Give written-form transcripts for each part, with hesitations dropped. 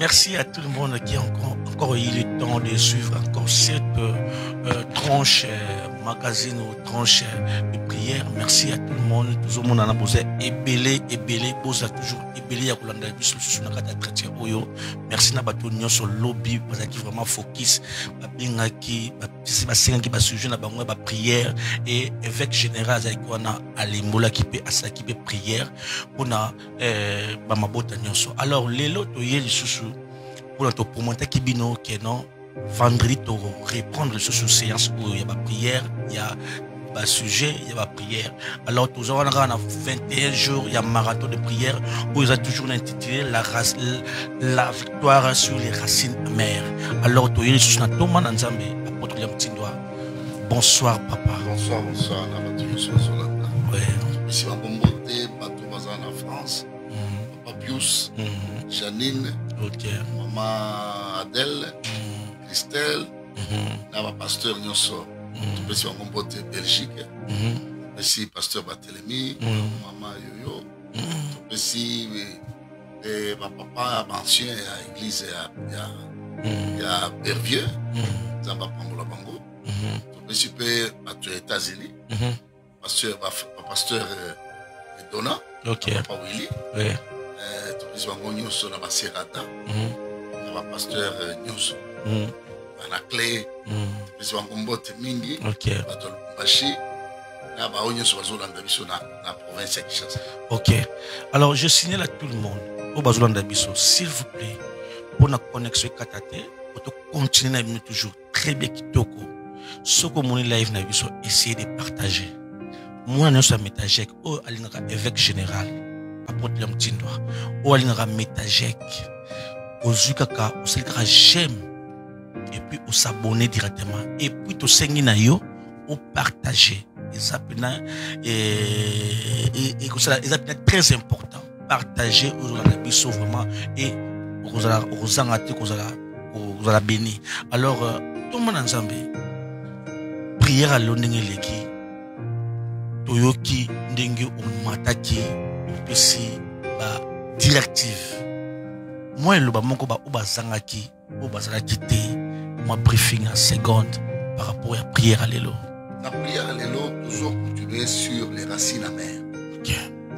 Merci à tout le monde qui a encore eu le temps de suivre encore cette tranche magazine ou tranche de prière. Merci à tout le monde. Tout le monde en a besoin. Ebélé, bosa toujours ebélé à Kolanda Biso sur la carte chrétien Oyo. Merci na bato nyon sur lobby parce qui vraiment focus. Babinga qui, basenga qui sujet na bango ba prière et évêque général zaikwana alimbola qui peut asa qui peut prière pour na ba mabota nyonso. Alors lelo to yeli susu pour notre promoter qui bino que non vendredi to reprendre ce séance où il y a la prière, il y a un sujet, il y a la prière. Alors tous on a 21 jours, il y a un marathon de prière où ils ont toujours intitulé la victoire sur les racines amères. Alors tu es sur Thomas Nzambe, apôtre Liam Tindwa. Bonsoir papa. Bonsoir Nabatouyo Ouais. Ici ma bomboté, Batou Bazan en France. Papa Pius, Janine, Maman Adèle, Christelle, Nava Pasteur Nyonso, Merci ma bomboté Belgique, Merci Pasteur Barthélemy, Maman Yoyo, Merci ma papa ancien à l'église il y a Bervieux, Zamba Pangola Bango, Merci Batou États-Unis, Pasteur Donna, Papa Willy, Merci Nyonso na Baserata, Pasteur Nyonso, na clé, Merci Mbote Mingi, Bato Bashi, na ba Nyonso bazolanda biso na province ya Kinshasa. Ok. Alors je signale à tout le monde au bazolanda biso, s'il vous plaît, pour la connexion Katate, pour continuer à toujours très bien kitoko. Ce que mon live na biso, essayez de partager. Moi je suis métagèque au alinga évêque général apôtre Liam Tindwa au alinga métagèque au zukaka au selika j'aime et puis au s'abonner directement et puis au sengi na yo au partager et ça c'est très important partager aux biso vraiment et aux angati aux ala béni. Alors tout le monde ensemble prière à l'onengeleki Toyoki ndenge omataki pesi ba directive moi le ba moko ba obazangaki te moi briefing en seconde par rapport à prière à l'élo. La prière à l'élo toujours continuer sur les racines amères,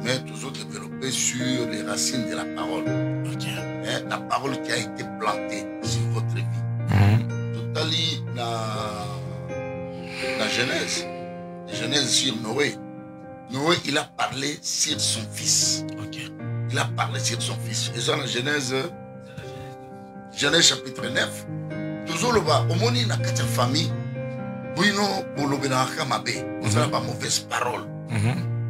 mais toujours développer sur les racines de la parole, la parole qui a été plantée sur votre vie. Totali la Genèse sur Noé. Noé, il a parlé sur son fils. Il a parlé sur son fils. Et ça, dans Genèse chapitre 9. Toujours le bas, au moment où il y a quatre familles, Bouino, Bolobena, Mabe, vous avez pas mauvaise parole.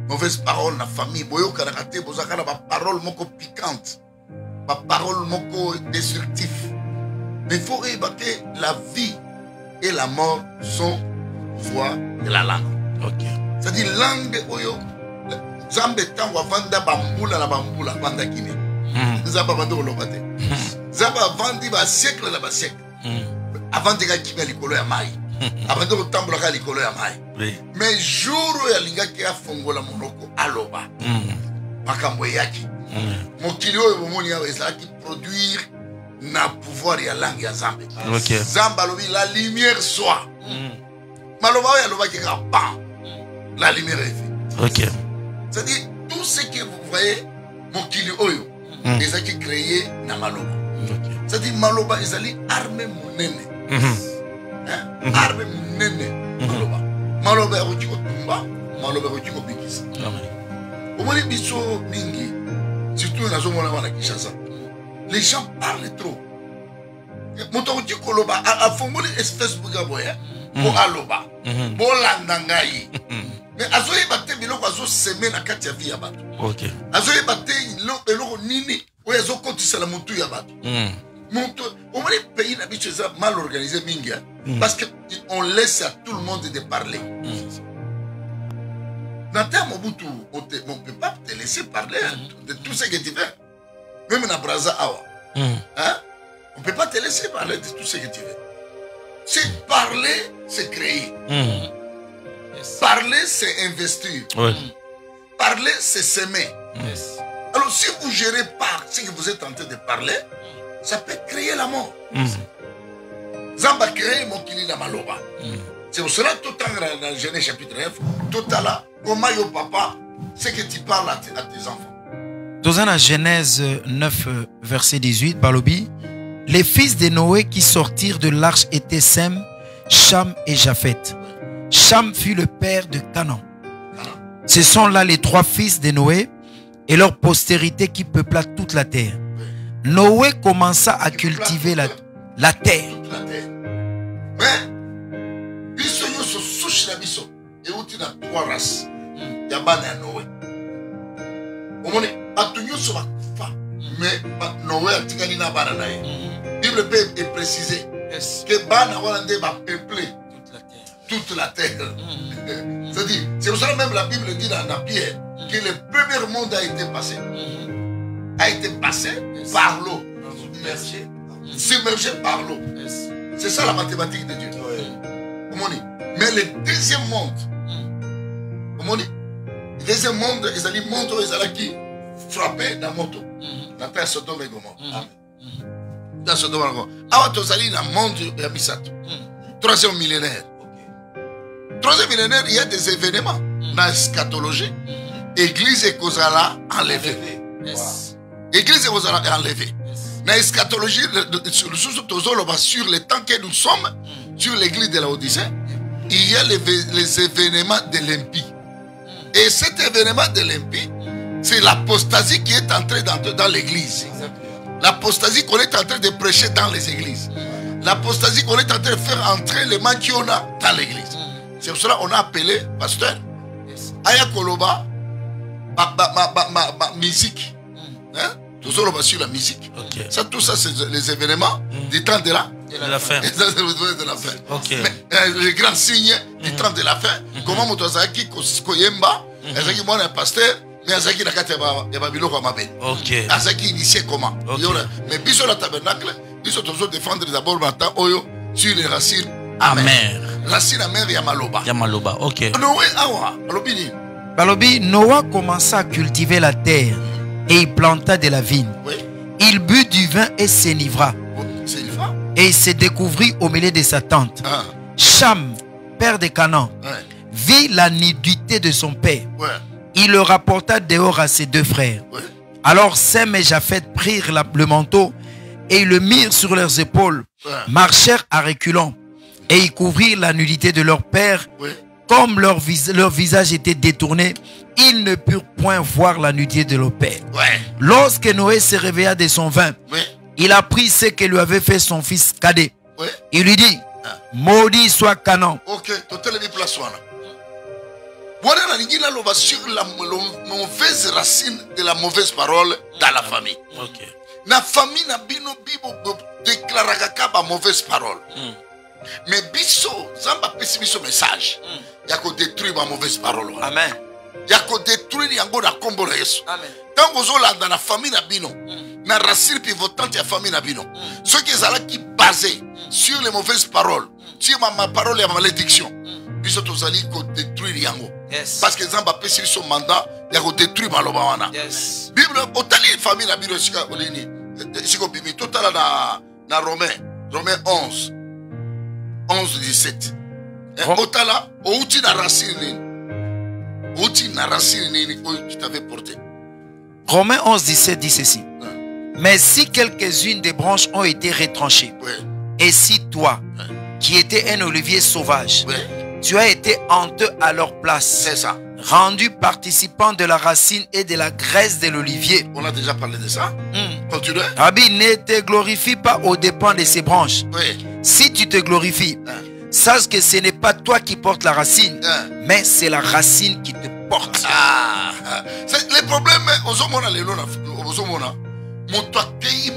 Mauvaise parole dans la famille. Boyo Karakate, vous avez pas parole moko piquante. Pas parole moko destructif. Mais il faut réévacuer la vie et la mort sont voix de la langue. C'est-à-dire langue oyo Zambe tango vanda bambula la bambula vanda kine. Zaba vanda olobate. Zaba vandi ba siècle la ba siècle. Avant de gagner likolo ya mai. Avant de tambula ka likolo ya mai. Mais jour ya linga ki afongola monoko aloba. Makambo yaki. Mokili oyo bomoni ya esa ki produire na pouvoir ya langue ya Zambe. Zamba lobi la lumière soit. Maloba ya loba ki ka pan. La lumière est faite. C'est-à-dire, tout ce que vous voyez, mon kili oyo, les a qui créé na maloba. C'est-à-dire, maloba, ils allaient armer mon nene. Armer mon nene. Maloba. Maloba est roti au tumba, maloba est roti au bikis. Au moment où biso mingi, surtout dans la zone de Kinshasa, les gens parlent trop. Mon roti koloba, a formulé espèce de gaboya, pour aloba, pour landangayi. Mais azoye bate biloko azo semer na kati ya vie ya bato. Azoye bate eloko nini oyo azo kotisa la mutu ya bato. Mutu au moins les pays na bicho ça mal organisé mingi parce que on laisse à tout le monde de parler. Dans ta Mobutu on peut pas te laisser parler de tout ce que tu veux. Même na Braza awa. On peut pas te laisser parler de tout ce que tu veux. C'est parler, c'est créer. Parler, c'est investir. Parler, c'est s'aimer. Alors, si vous gérez pas ce que vous êtes en train de parler, ça peut créer la mort. Zamba créé mon kili na maloba. C'est pour cela tout dans Genèse chapitre 9, tout à l'heure, comment yo papa, c'est que tu parles à tes enfants. Dans la Genèse 9, verset 18, Balobi, les fils de Noé qui sortirent de l'arche étaient Sem, Cham et Japheth. Cham fut le père de Canaan. Ce sont là les 3 fils de Noé et leur postérité qui peupla toute la terre. Noé commença à cultiver la terre. Mais, biso yo so souche na biso, et outi na 3 races. Yabana ya Noé. Omone, batunyo so bakufa, mais Noé a tigani na bana na ye. Bible est précisé que bana walande va peupler toute la terre. C'est-à-dire, c'est pour ça même la Bible dit dans la Pierre que le premier monde a été passé. A été passé par l'eau. Submergé par l'eau. C'est ça la mathématique de Dieu. Mais le deuxième monde, le deuxième monde, ils allaient monter, ils allaient qui frapper dans la moto. La terre Sodome et Gomorrhe. Dans Sodome et Gomorrhe. Alors, ils allaient dans le monde de Misato. Troisième millénaire. Troisième millénaire, il y a des événements dans l'eschatologie. Église et Kozala enlevée. Église et Kozala enlevée. Dans l'eschatologie, sur le temps que nous sommes, sur l'église de la Odyssée, il y a les événements de l'impie. Et cet événement de l'impie, c'est l'apostasie qui est entrée dans l'église. L'apostasie qu'on est en train de prêcher dans les églises. L'apostasie qu'on est en train de faire entrer les mains qu'on a dans l'église. C'est pour cela qu'on a appelé pasteur Aya Koloba musique. Hein? Tout ça, on va sur la musique. Ça, tout ça, c'est les événements du temps de la fin. Ça, c'est de la fin. Mais les grands signes du temps de la fin. Comment mon Tozaki Koyemba, Azaki moi un pasteur, mais Azaki Nakate Babilo Mabel. Azaki initié comment? Mais biso la tabernacle, biso toujours défendre d'abord maintenant Oyo sur les racines amères. Racines amères Yamaloba. Yamaloba, ok. Noé Awa, Alobini. Balobi, Noah commença à cultiver la terre et il planta de la vigne. Il but du vin et s'enivra. Et il se découvrit au milieu de sa tente. Cham, père de Canaan, vit la nudité de son père. Il le rapporta dehors à ses 2 frères. Alors Sem et Japheth prirent le manteau et ils le mirent sur leurs épaules, marchèrent à reculons et ils couvrirent la nudité de leur père. Comme leur visage était détourné, ils ne purent point voir la nudité de leur père. Lorsque Noé se réveilla de son vin, il apprit ce que lui avait fait son fils cadet. Il lui dit, maudit soit Canaan. Voilà sur la mauvaise racine de la mauvaise parole dans la famille. La famille n'a bino bibo déclaré la mauvaise parole. Mais biso, zamba pesi biso message. Il y a qu'on détruire ma mauvaise parole. Amen. Il y a qu'on détruire yango na kombo na Yesu. Tant que vous êtes dans la famille na bino, na racine pivotante ya famille na bino, ceux qui sont là qui basés sur les mauvaises paroles, sur ma parole et ma malédiction, biso tozali ko détruire yango. Parce que zamba pesi biso mandat, il y a qu'on détruire ma loba wana. Bible otali famille na bino sika olini. Siko bimi total na Romains 11. 11-17. Otala, outi na racine nini qui t'avait porté. Romains 11-17 dit ceci. Mais si quelques-unes des branches ont été retranchées, et si toi, qui étais un olivier sauvage, tu as été honteux à leur place, c'est ça, rendu participant de la racine et de la graisse de l'olivier. On a déjà parlé de ça. Continue. Rabbi, ne te glorifie pas aux dépens de ces branches. Si tu te glorifies, sache que ce n'est pas toi qui portes la racine, mais c'est la racine qui te porte. Les problèmes, mon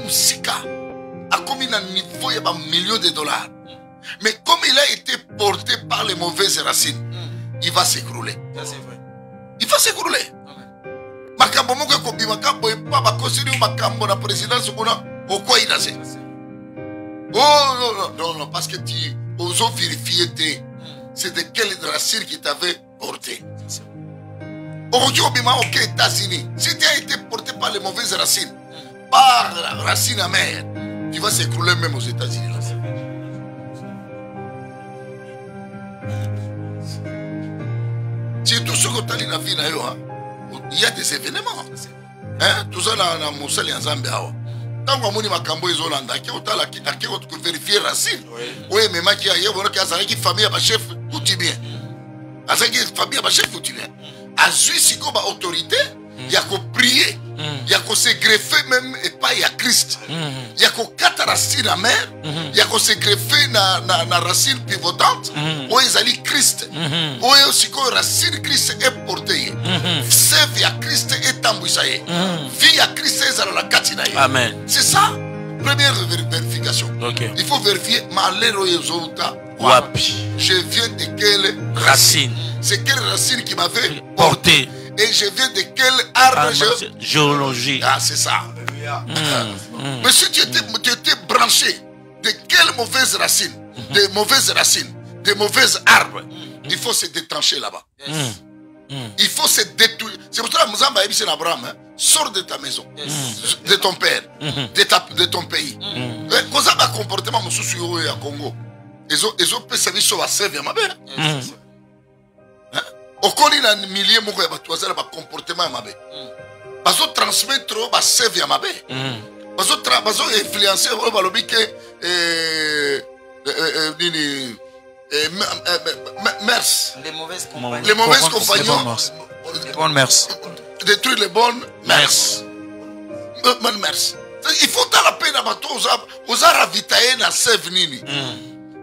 musika a commis un niveau de millions de dollars. Mais comme il a été porté par les mauvaises racines, il va s'écrouler. Il va s'écrouler. Makambo moko ko bimakambo e pa ba kosiri makambo na présidence kuna o quoi il a fait. Oh non, parce que tu osons vérifier c'est de quelle racine qui t'avait porté. Aujourd'hui, au États-Unis, si tu as été porté par les mauvaises racines, par la racine amère, tu vas s'écrouler même aux États-Unis. C'est tout ce que tu as dit dans la vie. Il y a des événements. Tout ça dans mon seul en Zambie. Tant que moni makambo ezolanda ki otala ki vérifier racine. Oui, mais maki ya yebo ki azali ki famille ba chef tout bien. Azali ki famille ba chef tout bien. Azui siko ba autorité, ya ko prier, ya ko se greffer même et pas ya Christ. Ya ko kata racine amère, ya ko se greffer na racine pivotante. O ezali Christ. O siko racine Christ est porté. Sève ya Christ est tambousaye. Vie ya Christ est la katina. Amen. C'est ça, première vérification. Okay. Il faut vérifier malero yezouta. Wapi. Je viens de quelle racine? C'est quelle racine qui m'avait porté? Et je viens de quel arbre géologie? Ah, c'est ça. Mais si tu étais branché de quelle mauvaise racine, de mauvaises racines, de mauvaises arbres, il faut se détrancher là-bas. Il faut se détruire. C'est pour ça que Mouzamba a dit à Abraham, sors de ta maison, de ton père, de ton pays. Quand on a un comportement au Congo, ils ont pu servir sur la sève. Au Congo, il y a un millier de comportement. Parce qu'on transmet trop la sève. Parce qu'on influence les mauvaises compagnons. Les bonnes mers. Détruire les bonnes mers. Bonnes mers. Il faut dans la peine à bateau aux ravitailler dans sève nini.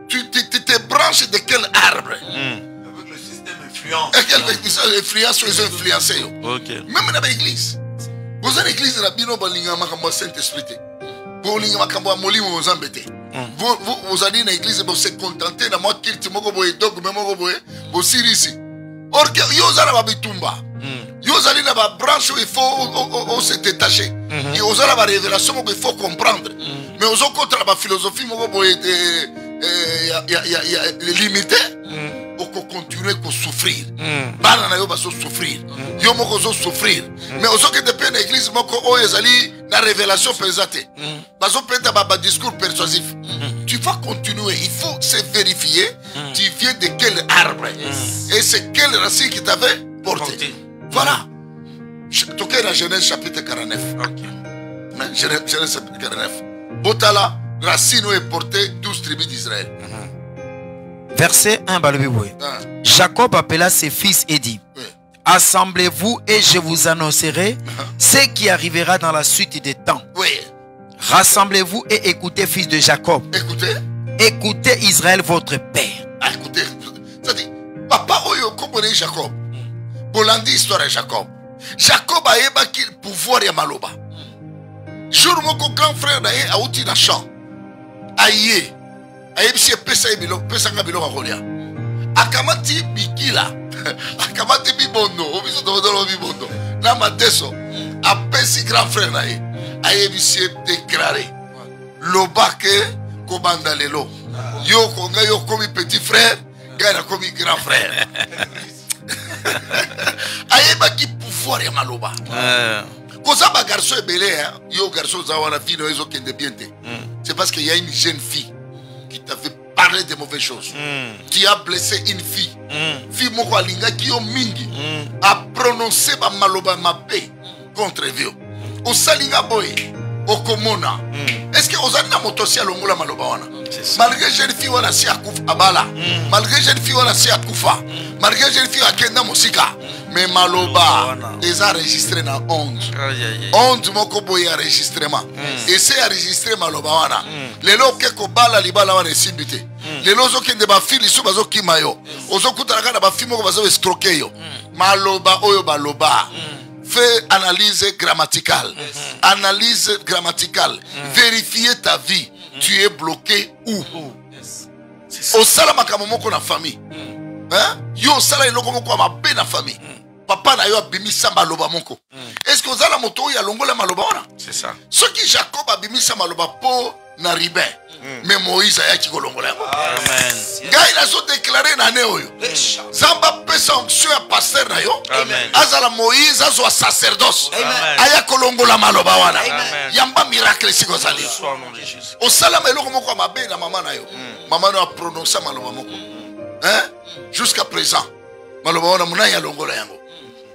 Tu te branches de quel arbre? Avec le système influence. Quelle influence ils ont influencé? Même dans l'église. Vous avez l'église de la Bino Balinga Makambo Saint-Esprit. Vous avez Makambo Molimo aux embêtés. Vous allez dans l'église, vous se contenter de moi qu'il te mogoboye dog, mais mogoboye, vous sirisi. Or que vous allez à Bitumba. Vous allez dans la branche où il faut se détacher. Vous allez à la révélation où il faut comprendre. Mais vous allez contre la philosophie, mogoboye limité. Vous continuez à souffrir. Banana yo baso souffrir. Yo moko zo souffrir. Mais aux autres depuis l'église moko o ezali la révélation pesate. Baso peta ba discours persuasif. Tu vas continuer, il faut se vérifier tu viens de quel arbre et c'est quelle racine qui t'avait porté. Voilà. Toquez la Genèse chapitre 49. Genèse chapitre 49. Botala, racine est portée 12 tribus d'Israël. Verset 1, Jacob appela ses fils et dit, assemblez-vous et je vous annoncerai ce qui arrivera dans la suite des temps. Rassemblez-vous et écoutez, fils de Jacob. Écoutez Israël, votre père. Écoutez, ça dit, papa oyo comprenez Jacob. Bolandi histoire de Jacob. Jacob a eu le pouvoir de Maloba. Jour mon grand frère a outil dans champ. Aïe. Aïe, pesa ngabilo kakolia. Akamati bikila. Akamati bibondo. Obiso do bibondo. Na mateso. Apesi grand frère na ye. Aïe, déclaré. Lobake kobanda lelo. Yo konga yo komi petit frère. Gana komi grand frère. Aïe, baki pouvoir ya maloba. Kosa ba garçon belé, yo garçon zawana fille no ezo kende biente. C'est parce qu'il y a une jeune fille qui t'avait parlé de mauvaises choses, qui a blessé une fille. Fille moko alinga qui yo mingi a prononcé ba maloba mabe contre vieux. O salinga boy, o komona. Est-ce que ozana motosi alongola maloba wana? Malgré jeune fille wana si akufa abala. Malgré jeune fille wana si akufa. Malgré jeune fille akenda musika. Mais maloba les a enregistré dans 11. 11 moko boy enregistrement. Et c'est enregistré maloba wana. Lelo keko bala libala wana sibité. Lelo zo kende ba fili so bazo kimayo. Ozo kutana na ba fimo ko bazo escroquer yo. Maloba oyo baloba. Fais analyse grammaticale. Analyse grammaticale. Vérifier ta vie. Tu es bloqué où? Au salama kamomoko na famille. Yo sala iloko moko ma be na famille. Papa na yo abimisa maloba moko. Est-ce que ozala moto ya longola maloba wana? C'est ça. Ce qui Jacob abimisa maloba po na Ribin. Mais Moïse a yaki kolongola yango. Amen. Ngai nazo déclarer na ne oyo. Zamba pesa onction ya pasteur na yo. Azala Moïse azwa sacerdoce. Aya kolongola maloba wana. Yamba miracle siko zali. Au salama eloko moko mabe na mama na yo. Mama no a prononcé maloba moko. Hein? Jusqu'à présent. Maloba wana muna ya longola yango.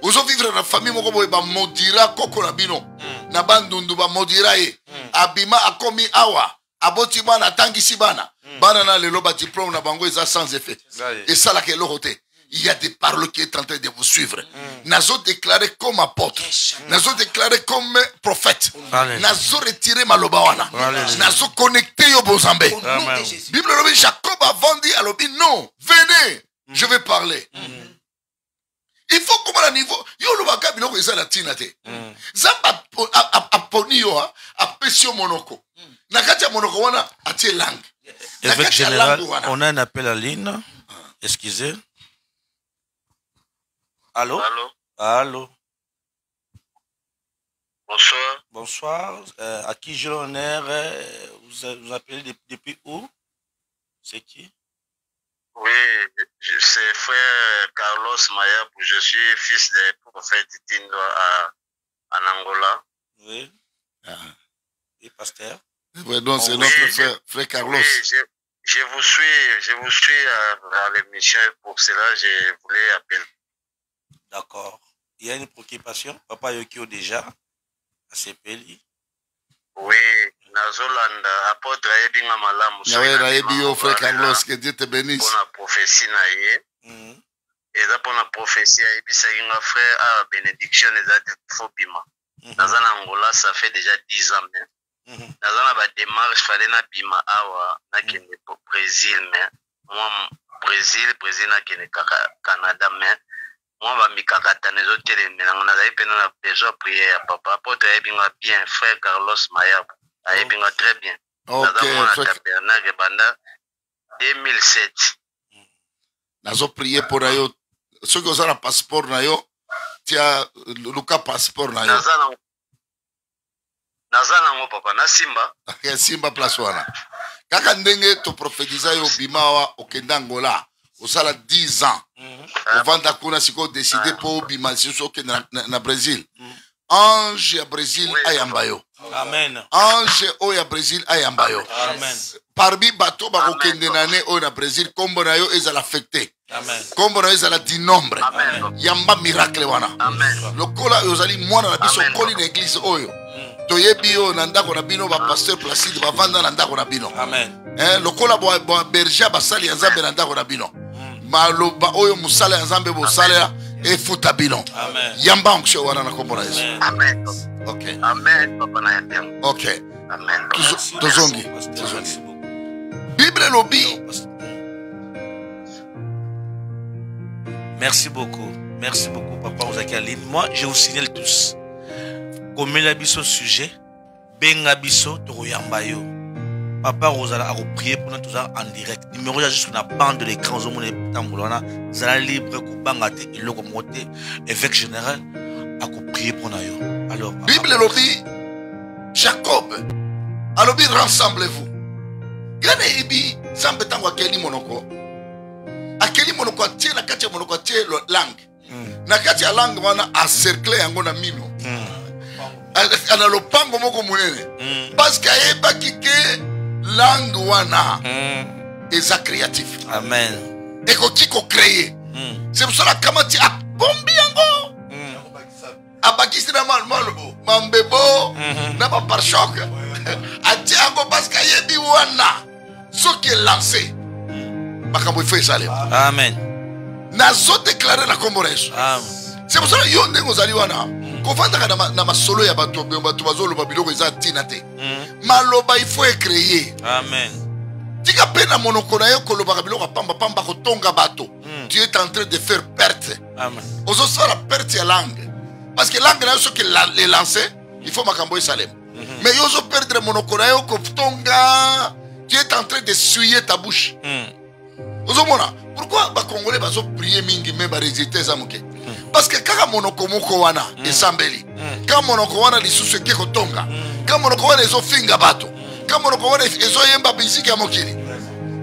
Ozo vivre na famille moko boye ba modira koko na bino. Na bandundu ba modira ye. Abima akomi awa. Aboti bana tangisi bana. Bana na lelo ba diplôme na bango eza sans effet. Et ça là que l'autre. Il y a des paroles qui sont en train de vous suivre. Nazo déclaré comme apôtre. Nazo déclaré comme prophète. Nazo retiré malobawana. Nazo connecté au Bozambe. Bible le Jacob a vendu à l'obi. Non, venez, je vais parler. Il faut comme à niveau. Yo le baka biloko eza la tinate. Zamba aponi yo a pesio monoko. Nakati monoko wana atie langue. Évêque général, on a un appel à ligne. Excusez. Allô? Allô? Allô? Bonsoir. Bonsoir. À qui j'ai l'honneur? Vous appelez depuis où? C'est qui? Oui, c'est frère Carlos Mayabou. Je suis fils du prophète Tindo en Angola. Oui. Et pasteur? Oui, donc c'est notre frère Carlos. Oui, je vous suis à l'émission. Pour cela, je voulais appeler. D'accord. Il y a une préoccupation. Papa Yokio déjà à CPLI. Oui, Nazolanda, apôtre Ebinga Malamu. Oui, frère Carlos, que Dieu te bénisse. Pour la prophétie, et là pour la prophétie, et puis c'est un frère à bénédiction et à Fobima. Dans un Angola, ça fait déjà 10 ans. Dans un démarche, il fallait na Bima Awa, na Kenya pour Brésil, mais moi, Brésil na Kenya Canada, mais moi, je suis besoin de prier à papa. Apôtre Ebinga bien, frère Carlos Mayabou. Ebinga très bien. Ok, frère. 2007. Nazo prier pour nayo. Ceux qui ont un passeport nayo, tia Luka passeport nayo. Nazana papa, na Simba. Simba place wana. Kaka ndenge to prophétiser yo bimawa okenda Angola. Au sala 10 ans. Au vanda kuna siko décidé pour bima siso ke na Brésil. Ange ya Brésil ayambayo. Amen. Ange o ya Brésil ayambayo. Amen. Parmi bateau ba kokende nane o na Brésil kombo na yo ezala affecté. Amen. Kombo na yo ezala di nombre. Yamba miracle wana. Amen. Lokola ozali mwana na biso koli na église oyo. Toyebi yo na ndako na bino ba pasteur Placide ba vanda na ndako na bino. Amen. Lokola bo berger basali ya Nzambe na ndako na bino. Maloba oyo musala ya Nzambe bo sala e futa bino. Amen. Yamba onksho wana na kombo na Yesu. Amen. OK. Amen papa na yam. OK. Amen. Tozongi. Bible lobi. Merci beaucoup. Merci beaucoup papa Ozakaline. Moi je vous signale tous. Comme la biso sujet, benga biso toroyamba yo. Papa Rosala a prié pour nous tous en direct. Numéro juste sur la bande de l'écran aux hommes tamboulana, zala libre ko bangate et le komote évêque général a prié pour nous. Alors Bible lobi Jacob alobi rassemblez-vous. Gane ibi sambe tangwa keli monoko. Akeli monoko tie na kati monoko tie langue. Na kati ya langue wana a cercle yango na mino. Ana lopango moko munene. Parce que ayeba kike langue wana eza créatif. Amen. Et ko créer. C'est pour cela kamati a bombi yango. Abakisi na malo mambebo na ba par choc. Ati yango parce que ayebi wana ce qui est lancé. Makambo fait ça. Amen. Nazo déclarer la comboreso. Amen. C'est pour ça que yo ndengo zali wana. Kofanda na masolo ya bato bazolo babiloko eza tina te. Maloba il faut créer. Amen. Tika pena monoko na yo koloba biloko pamba pamba ko tonga bato. Tu es en train de faire perte. Amen. Ozo sala perte ya langue. Parce que langue na yo que les lancer, il faut makambo salem. Mais yo zo perdre monoko na yo ko tonga, tu es en train de suyer ta bouche. Ozo mona, pourquoi ba congolais bazo prier mingi mais ba résultat za muke? Parce que kaka monoko moko wana esambeli. Kaka monoko wana lisusu ke kotonga. Kaka monoko wana ezo finga bato.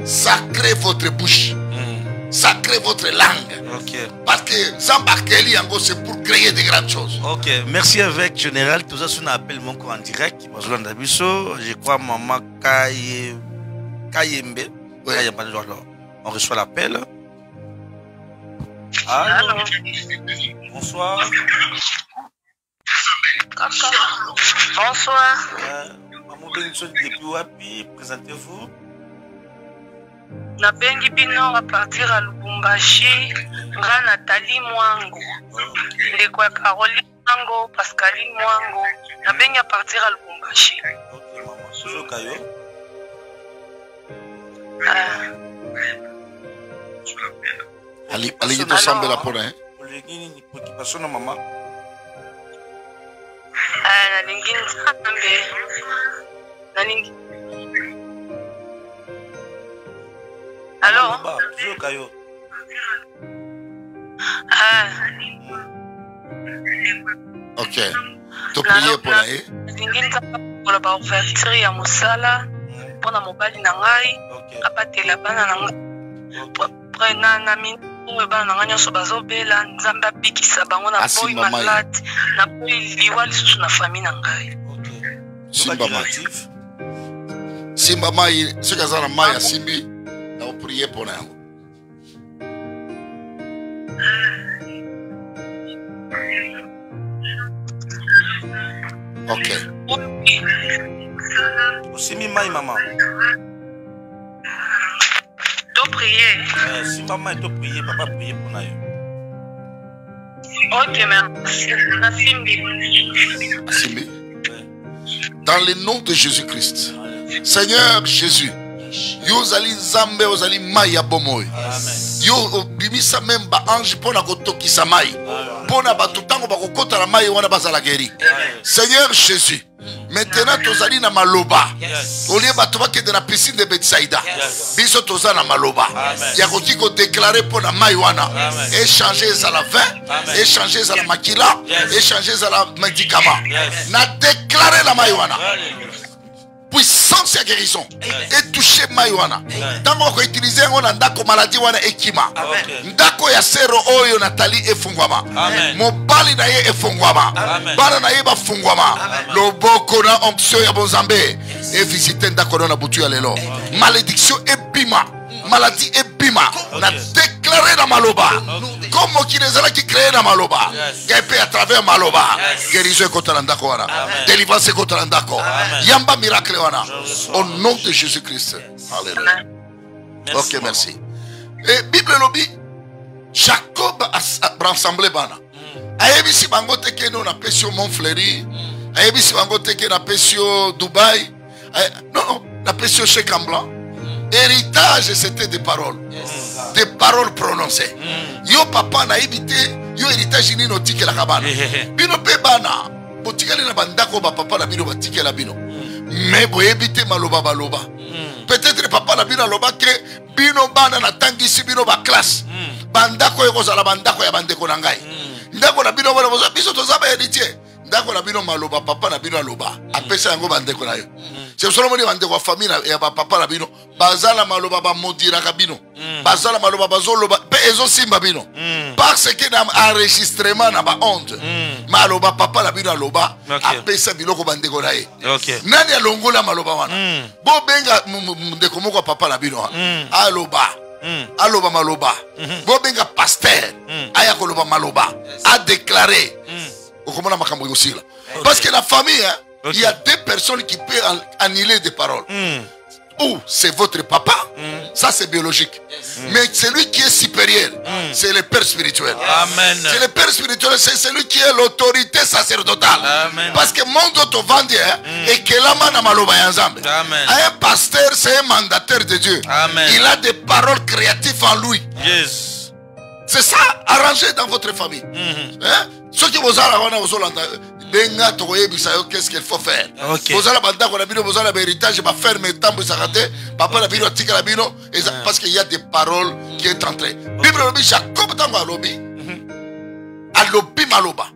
Sacrez votre bouche. Sacrez votre langue. Parce que Zambakeli, c'est pour créer de grandes choses. Ok, merci avec Général. Tout ça, on appelle mon cours en direct. Je crois Maman Kayembe. On reçoit l'appel. Allô. Bonsoir. Bonsoir. Maman Benson depuis Wapi, présentez-vous. Nabengi bino à partir à Lubumbashi, nga Nathalie Mwango. Ndeko ya Caroline Mwango, Pascaline Mwango. Nabengi à partir à Lubumbashi. Ok, maman. Sozo Kayo. Allez, tu sembles la pour hein. Préoccupation de maman. Nalingi nzambe. Nalingi. Alors? Sozo Kayo. Ok. Tu prier pour elle. Nalingi nzambe pour la ouverture ya mosala. Pona mobali na ngai. Abatela bana na ngai. Prena na minu bana na ngai nyonso bazobela nzambe abikisa bango na boyi malade na boyi liwa lisusu na famille na ngai. Simba mai soki aza na mai asimbi na oprie mpona yango. Ok. Osimi mai maman. To prier. Si maman est prier, papa prier pour nous. Ok, merci. Asimbi. Dans le nom de Jésus-Christ. Seigneur Jésus. Yo zali nzambe ozali mai ya bomoy. Yo bimisa même ba ange pona kotokisa mai. Pona bato tango bakokota na mai wana bazala guéri. Seigneur Jésus. Maintenant tozali na maloba. Olie bato bakende na piscine de Betsaïda. Biso toza na maloba. Ya koki ko déclarer pona mai wana. Échanger za la vin, échanger za la makila, échanger za la médicament. Na déclarer la mai wana. Puissance et guérison et toucher maïwana. Tango ko utiliser ngo na ndako maladie wana ekima. Ndako ya sero oyo Nathalie efungwama. Mobali na ye efungwama. Bana na ye ba fungwama. Loboko na onction ya bonzambe et visiter ndako na butu ya lelo. Malédiction ebima. Maladie ebima. Na déclarer na maloba. Comme qui les a qui créé na maloba. Guépé à travers maloba. Guérison contre l'andako wana. Délivrance contre l'andako. Yamba miracle wana. Au nom de Jésus-Christ. Alléluia. Ok, merci. Et Bible lobby. Jacob a rassemblé bana. Ayebisi bango teke no na pesio Montfleury. Ayebisi bango teke na pesio Dubaï. Non, na pesio Cheikh Blanc. Héritage, c'était des paroles. Des paroles prononcées. Yo papa na évité, yo héritage ni no tike la kabana. Bino pe bana, botikali na bandako ba papa na bino batike la bino. Mais bo éviter maloba baloba. Peut-être papa na bino loba que bino bana na tangisi bino ba classe. Bandako yoko za la bandako ya bandeko na ngai. Ndako na bino bana boza biso tozaba héritier. Ndako na bino maloba papa na bino loba. Apesa yango bandeko na yo. C'est seulement des gens famille et papa la bino. Bazala maloba ba modira kabino. Bazala maloba bazoloba pe ezo simba bino. Parce que na enregistrement na ba honte. Maloba papa la bino loba apesa biloko bandeko na ye. Nani alongola maloba wana? Bo benga ndeko moko papa la bino. Aloba. Aloba maloba. Bo benga pasteur. Aya koloba maloba. A déclaré. Okomona makambo aussi là. Parce que la famille hein, il y a deux personnes qui peuvent annuler des paroles. Ou c'est votre papa, ça c'est biologique. Mais celui qui est supérieur, c'est le père spirituel. Amen. C'est le père spirituel, c'est celui qui est l'autorité sacerdotale. Amen. Parce que mon auto vendé et que la main maloba yanzambe. Un pasteur, c'est un mandataire de Dieu. Amen. Il a des paroles créatives en lui. Yes. C'est ça, arrangé dans votre famille. Hein? Ceux qui vous ont benga tokoye bisayo qu'est-ce qu'il faut faire. Vous allez banda ko la bino vous allez héritage ba faire mes temps ça raté papa la bino tika la bino parce qu'il y a des paroles qui est entré. Bible lobi Jacob tango lobi alobi maloba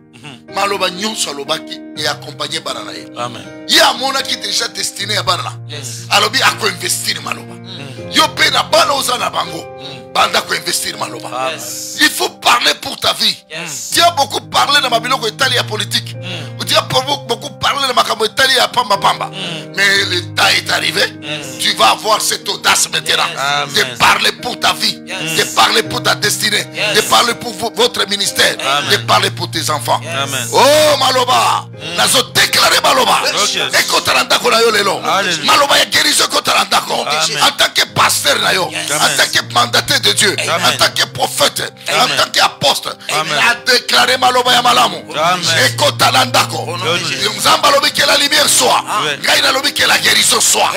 maloba nyonso alobaki et accompagné banana ye. Amen. Ya mona qui déjà destiné à banana. Alobi ako investir maloba. Yo pe na bana oza na bango. Banda ko investir maloba. Il faut parler pour ta vie. Tu as beaucoup parlé dans ma biloko italie politique. Tu as beaucoup parlé dans ma cambo italie à pamba pamba. Mais le temps est arrivé. Tu vas avoir cette audace maintenant de parler pour ta vie, de parler pour ta destinée, de parler pour votre ministère, de parler pour tes enfants. Oh maloba, nazo déclarer maloba. Eko tarandako na yo lelo. Maloba ya guérison ko tarandako. En tant que pasteur na yo, en tant que mandataire de Dieu, en tant que prophète, en tant qu'apôtre, a déclaré maloba ya malamu. Eko tarandako. Nzamba lobi que la lumière soit. Gaïna lobi que la guérison soit.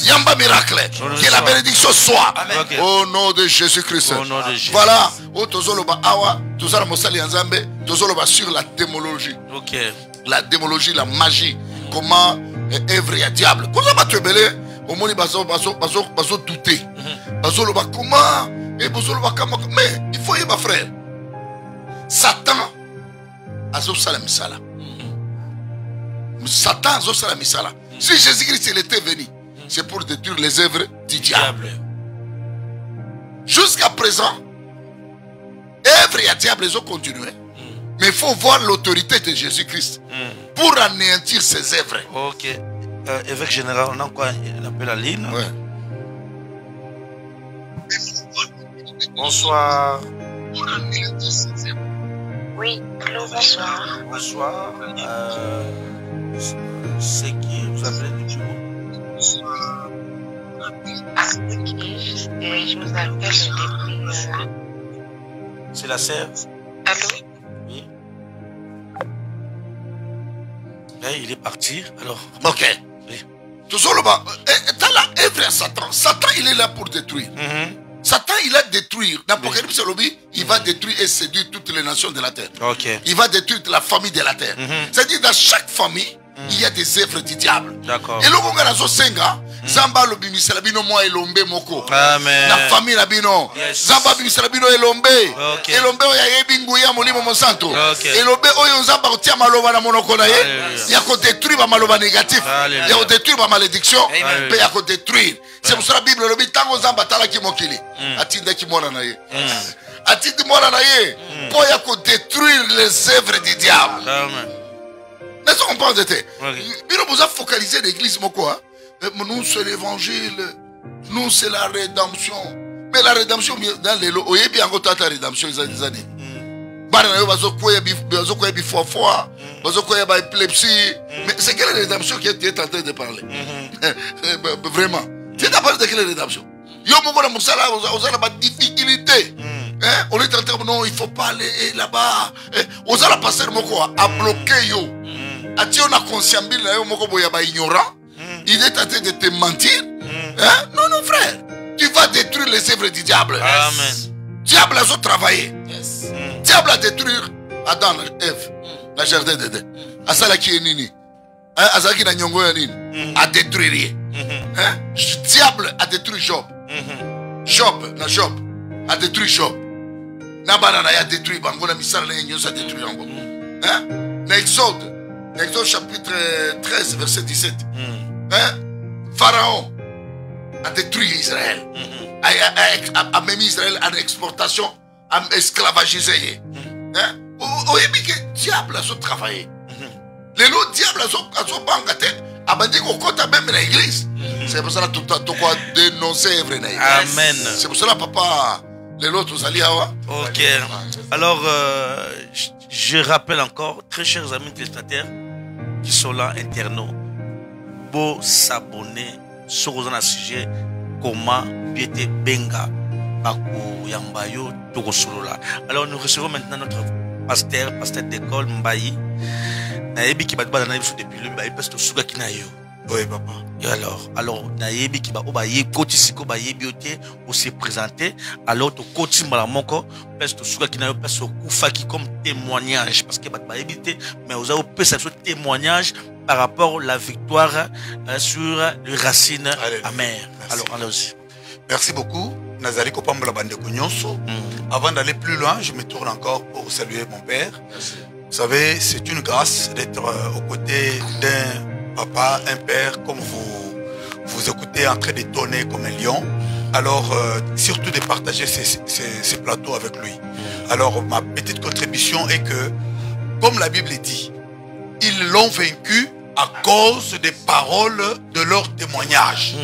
Yamba miracle. Que la bénédiction soit. Au nom de Jésus-Christ. Voilà. Au tozoloba awa, tozala mosali nzambe, tozoloba sur la démologie. La démologie, la magie. Comment œuvre ya diable. Comment va te belé? Au moni bazo douter. Bazo loba comment? Et bazo loba comment? Mais il faut y ma frère. Satan azo sala misala. Satan azo sala misala. Si Jésus-Christ il était venu, c'est pour détruire les œuvres du diable. Jusqu'à présent, œuvres et diable ils ont continué. Mais il faut voir l'autorité de Jésus-Christ pour anéantir ses œuvres. Ok. Évêque général, on a quoi? On appelle la ligne. Ouais. Bonsoir. Oui, allô, bonsoir. Bonsoir. C'est qui vous appelez du bureau? Ah, ok. Je vous appelle depuis... C'est la sœur? Allô? Oui. Là, il est parti, alors... Ok. Oui. Tout ça, là-bas, t'as la œuvre à Satan. Satan, il est là pour détruire. Satan, il a détruire. L'Apocalypse, il va détruire et séduire toutes les nations de la terre. Ok. Il va détruire la famille de la terre. C'est-à-dire, dans chaque famille, il y a des œuvres du diable. D'accord. Et le Congo na Zosenga, Zamba lo bimisela bino mo elombe moko. Amen. La famille la bino. Zamba bimisela bino elombe. Elombe oya yebingu ya molimo monsanto. Elombe oyo Zamba otia maloba na monoko na ye. Ya ko détruire ba maloba négatif. Ya ko détruire ba malédiction. Pe ya ko détruire. C'est pour ça la Bible le dit tango Zamba tala ki mokili. Atinda ki mona na ye. Atindi mona na ye. Po ya ko détruire les œuvres du diable. Amen. Est-ce qu'on parle de ça? Nous vous avons focalisé l'église, quoi? Nous, c'est l'évangile. Nous, c'est la rédemption. Mais la rédemption, dans les lots, il y a bien encore la rédemption, ils ont des années. Mais c'est quelle rédemption qui est en train de parler? Vraiment. Tu as parlé de quelle rédemption? Il y a une difficulté. On est en train de non, il ne faut pas aller là-bas. On a la passer à bloquer yo. Ati on a conscience na yo moko boya ba ignorant. Il est en train de te mentir. Non, non, frère. Tu vas détruire les œuvres du diable. Amen. Diable a travaillé. Diable a détruit Adam et Ève. La jardin d'Éden. Asala ki enini. Azaki na nyongo ya nini. A détruire. Diable a détruit Job. Job a détruit Job. Na banana a détruit bango na misala na nyoso a détruit bango. Na Exode chapitre 13, verset 17. Pharaon a détruit Israël. A mis Israël en exportation, à esclavagiser. Le diable a travaillé. Le diable a bangaté. A bandit qu'on compte même l'église. C'est pour ça que tu as dénoncé vrai. Amen. C'est pour ça que papa, les autres, vous allez avoir. Ok. Alors, je rappelle encore, très chers amis téléspectateurs qui sont là, internautes, beau s'abonner sur un sujet comment Piété Benga Bakou Yambayo Togo Solola. Alors, nous recevons maintenant notre pasteur d'école Mbayi. Naebi qui bat dans depuis le Mbayi parce que Souga qui n'a eu. Oui, papa. Et alors, Naebi qui bat au Baye, Koti Siko Baye Bioté, on s'est présenté. Alors, to Koti Malamonko, parce que Souga qui n'a eu, parce que Koufa qui comme témoignage, parce que Baye Bioté, mais vous avez pu ce témoignage par rapport à la victoire sur les racines amères. Alors, allons-y. Merci beaucoup. Nazali Kopamba Bande Kunyonso. Avant d'aller plus loin, je me tourne encore pour saluer mon père. Vous savez, c'est une grâce d'être aux côtés d'un papa, un père, comme vous écoutez en train de tonner comme un lion. Alors, surtout de partager ces plateaux avec lui. Alors, ma petite contribution est que, comme la Bible dit, ils l'ont vaincu à cause des paroles de leur témoignage.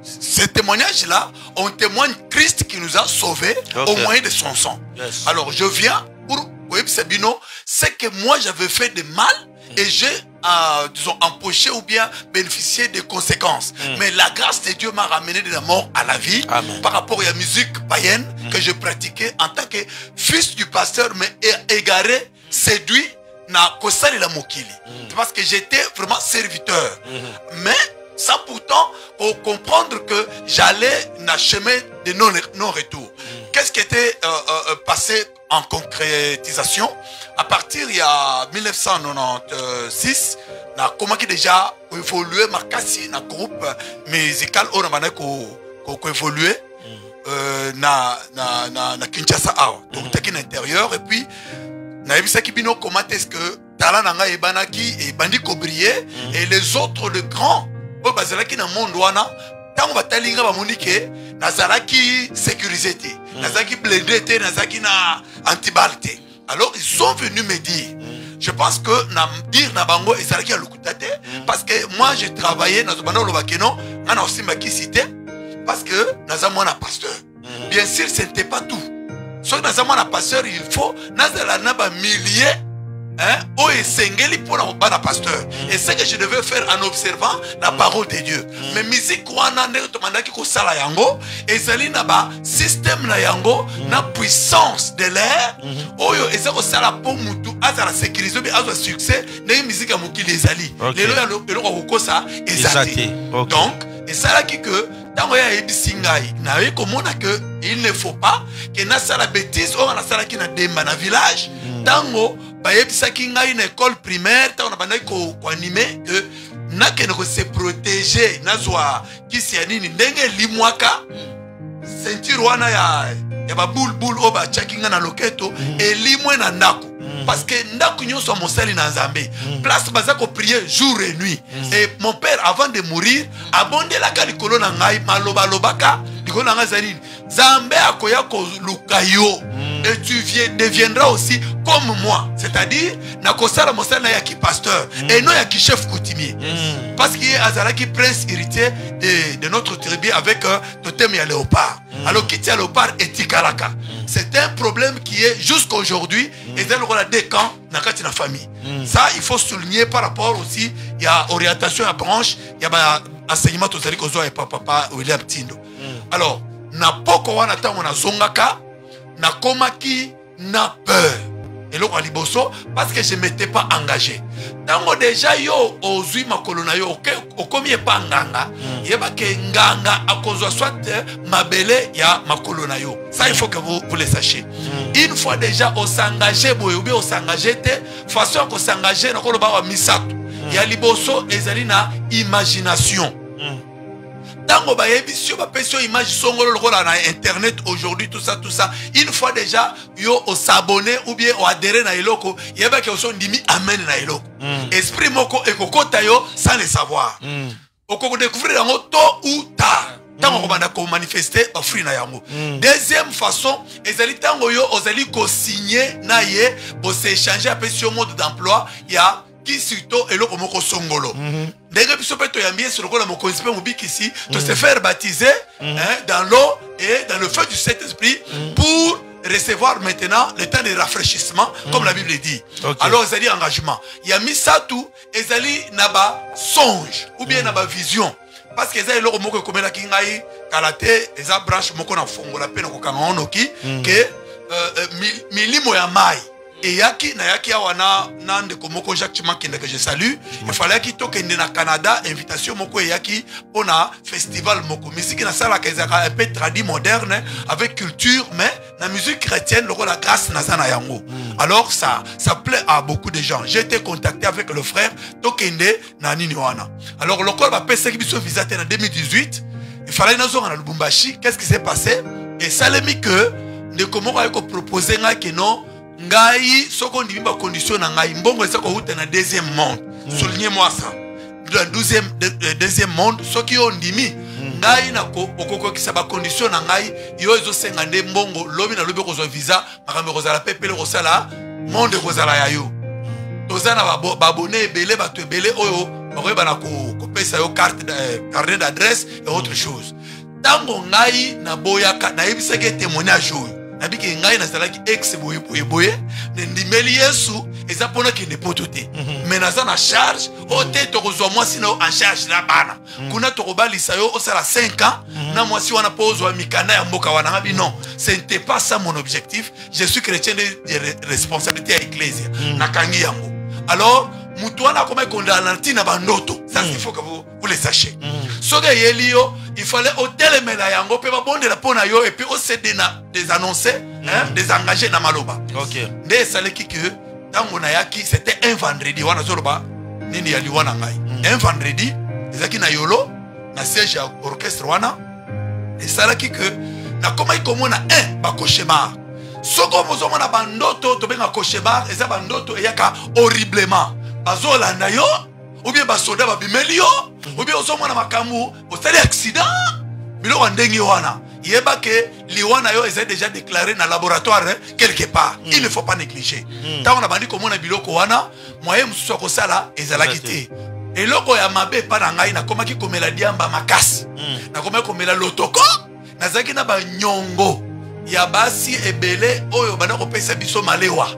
Ces témoignages-là, on témoigne Christ qui nous a sauvés au moyen de son sang. Alors, je viens pour Sabino, c'est que moi j'avais fait de mal et j'ai, disons, empoché ou bien bénéficié des conséquences. Mais la grâce de Dieu m'a ramené de la mort à la vie. Amen. Par rapport à la musique païenne que je pratiquais en tant que fils du pasteur, mais égaré, séduit, na kosali la mokili. Parce que j'étais vraiment serviteur. Mais ça pourtant, pour comprendre que j'allais dans le chemin de non-retour. Qu'est-ce qui était passé en concrétisation? À partir il y a 1996, na comment qui déjà évolué makasi na groupe musical on a ko évolué na Kinshasa donc t'es à l'intérieur et puis na ebisa ki bino comment est-ce que talent nanga ebanaki et bandi ko briller et les autres le grand au bazalaki na monde wana tango batalinga ba monike nazalaki sécurisé té nazalaki blindé té nazalaki na antibalte. Alors ils sont venus me dire, je pense que na dire na bango ezalaki ya lukutate parce que moi j'ai travaillé dans bando lobakeno ngana osimba ki cité parce que nazamwa na pasteur. Bien sûr ce n'était pas tout. Soit nazamwa na pasteur il faut nazala na ba milliers oh et sengeli pour la pasteur. Et c'est que je devais faire en observant la parole de Dieu. Mais musique wana ndeko tomandaki ko sala yango ezali na ba système na yango na puissance de l'air. Oyo ezako sala po mutu azala sécuriser bi azwa succès na musique ya mokili ezali. Lelo ya lelo ko ça ezati. Donc et ça là qui que tango ya ebisingai na ye komona que il ne faut pas que na sala bêtise on na sala ki na demba na village tango bayebisaki ngai na école primaire tango na bandaki ko animer que nakende ko se protéger nazwa kisi ya nini ndenge limwaka ceinture wana ya ba boule oba chakinga na loketo elimwe na ndako parce que ndako nyonso mosali na Nzambe place baza ko prier jour et nuit et mon père avant de mourir abondelaka likolo na ngai maloba lobaka likolo na ngai zalini Nzambe akoya ko lukayo et tu deviendras aussi comme moi, c'est-à-dire na kosala mosala ya ki pasteur et non ya ki chef coutumier parce qu'il est azalaki prince héritier de notre tribu avec totem ya léopard. Alors qui tient léopard et tikalaka. C'est un problème qui est jusqu'à aujourd'hui et dans le des camps na kati na famille. Ça il faut souligner par rapport aussi il y a orientation à branche, il y a enseignement tozali kozwa et papa William Tindo. Alors na poko wana tango na zongaka na komaki na peur et le liboso parce que je m'étais pas engagé. Tango déjà yo ozui makolo na yo okomi pas nganga yeba ke nganga akozwa soit mabele ya makolo na yo. Ça il faut que vous le sachiez. Une fois déjà on s'engager boye ou bien on s'engager te façon qu'on s'engager na ko ba misato ya liboso ezali na imagination. Tango ba yebisio ba pesio image songolo lokola na internet aujourd'hui tout ça une fois déjà yo o s'abonner ou bien o adhérer na eloko yeba ke oso ndimi amen na eloko esprit moko ekokota yo sans le savoir okoko découvrir yango tôt ou tard tango ko banda ko manifester ba fruit na yango. Deuxième façon ezali tango yo ozali ko signer na ye o s'échanger a pesio mode d'emploi ya qui surtout et l'autre moko songolo. Dès biso peto yambie sur le quoi mon conspect mobile ici, de se faire baptiser dans l'eau et dans le feu du Saint-Esprit pour recevoir maintenant le temps de rafraîchissement comme la Bible dit. Alors ezali engagement. Yami satu ezali naba songe ou bien naba vision. Parce que ezali l'autre moko komela kingai kalaté eza branche moko na fongo la peine ko kanga ki que milimo ya mai. Et yaki na yaki awana nande komoko Jacques Chimakende que je salue. Il fallait qu'il toque na Canada invitation moko yaki pour na festival moko musique na sala kezaka un peu tradit moderne avec culture mais la musique chrétienne le la grâce na sana yango. Alors ça plaît à beaucoup de gens. J'ai été contacté avec le frère Tokende na nini wana. Alors le corps va passer qui biso visité en 2018. Il fallait na zonga na Lubumbashi. Qu'est-ce qui s'est passé? Et ça l'a mis que de comment on a proposé nga que non ngai soko ndimi ba condition na ngai mbongo eza ko huta na deuxième monde. Soulignez-moi ça. Dans deuxième monde soki yo ndimi ngai na ko okoko kisa ba condition na ngai yo ezo senga nde mbongo lobi na lobi ko zo visa makambe ko zala pepele ko sala monde ko zala ya yo. Tozana ba abonné belé ba to belé oyo ba ba na ko pesa yo carte carnet d'adresse et autre chose. Tango ngai na boyaka na yebisa ke témoignage oyo nabiki ngai na salaki ex boye ne ndimeli Yesu eza pona ki ne potote mais naza na charge o te to kozwa moi sino en charge na bana kuna to kobalisa yo o sala 5 ans na moi si wana pozwa mikana ya mboka wana ngabi non ce n'était pas ça mon objectif. Je suis chrétien de responsabilité à l'église na kangi yango. Alors mutu wana koma kondana tina bandoto ça il faut que vous le sachiez. Soge yelio il fallait hôtel mela yango pe ba bonde la pona yo et puis au céder na des annoncer des engagés na maloba. OK. Nde saleki que tango na yaki c'était un vendredi wana zoroba nini ya liwana ngai. Un vendredi ezaki na yolo na siège ya orchestre wana et salaki que na koma ikomona ba cauchemar. Soko mozomo na bandoto to benga cauchemar eza bandoto eyaka horriblement. Bazola na yo ou bien basoda babimeli yo ou bien osomo na makamu osali accident biloko ndenge wana yeba ke liwana yo est déjà déclaré dans laboratoire quelque part. Il ne faut pas négliger. Tant on a bandi komona biloko wana moyen mususu ko sala ezalaki te. Eloko ya mabe pa na ngai na komaki komela diamba makasi. Na komaki komela lotoko nazaki na ba nyongo ya basi ebele oyo bana ko pesa biso malewa.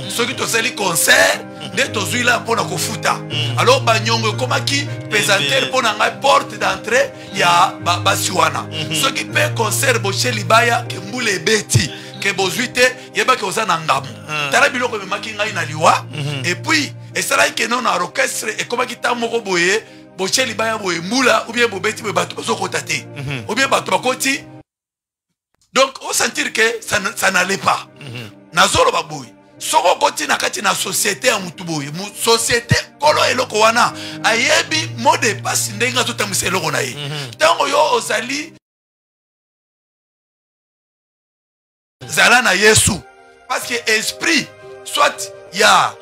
Soki to sali concert nde to zuila pona ko futa. Alors ba nyongo komaki présenter pona ngai porte d'entrée ya basi wana. Soki pe concert bo chez libaya ke mbule beti ke bozuite yeba ke ozana ngamu. Tala biloko memaki ngai na liwa et puis et ça là que non na orchestre et komaki tamoko boye bo chez libaya boye mbula ou bien bo beti bo bato zo kotate. Ou bien bato bakoti. Donc on sentir que ça n'allait pas. Nazolo baboy. Soko koti na kati na société ya mutu boye. Société kolo eloko wana ayebi mode passe ndenga to tamisa eloko na ye. Tango yo ozali zala na Yesu. Parce que esprit soit ya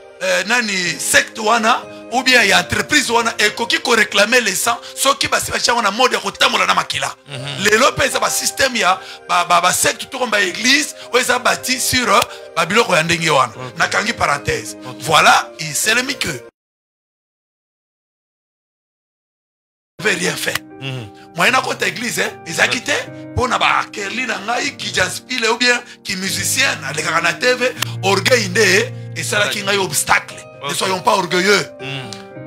nani secte wana ou bien ya entreprise wana ekoki ko réclamer les sang soki basi ba changona mode ya kotamola na makila. Lelo pesa ba système ya ba secte to komba église ou eza bâti sur ba biloko ya ndenge wana. Nakangi parenthèse. Voilà, il s'est mis que avait rien fait. Moi na kota église ils a quitté pour na ba kerli na ngai ki jaspile ou bien ki musicien na le kana TV orgueil ndé et ça là qui ngai obstacle. Ne soyons pas orgueilleux.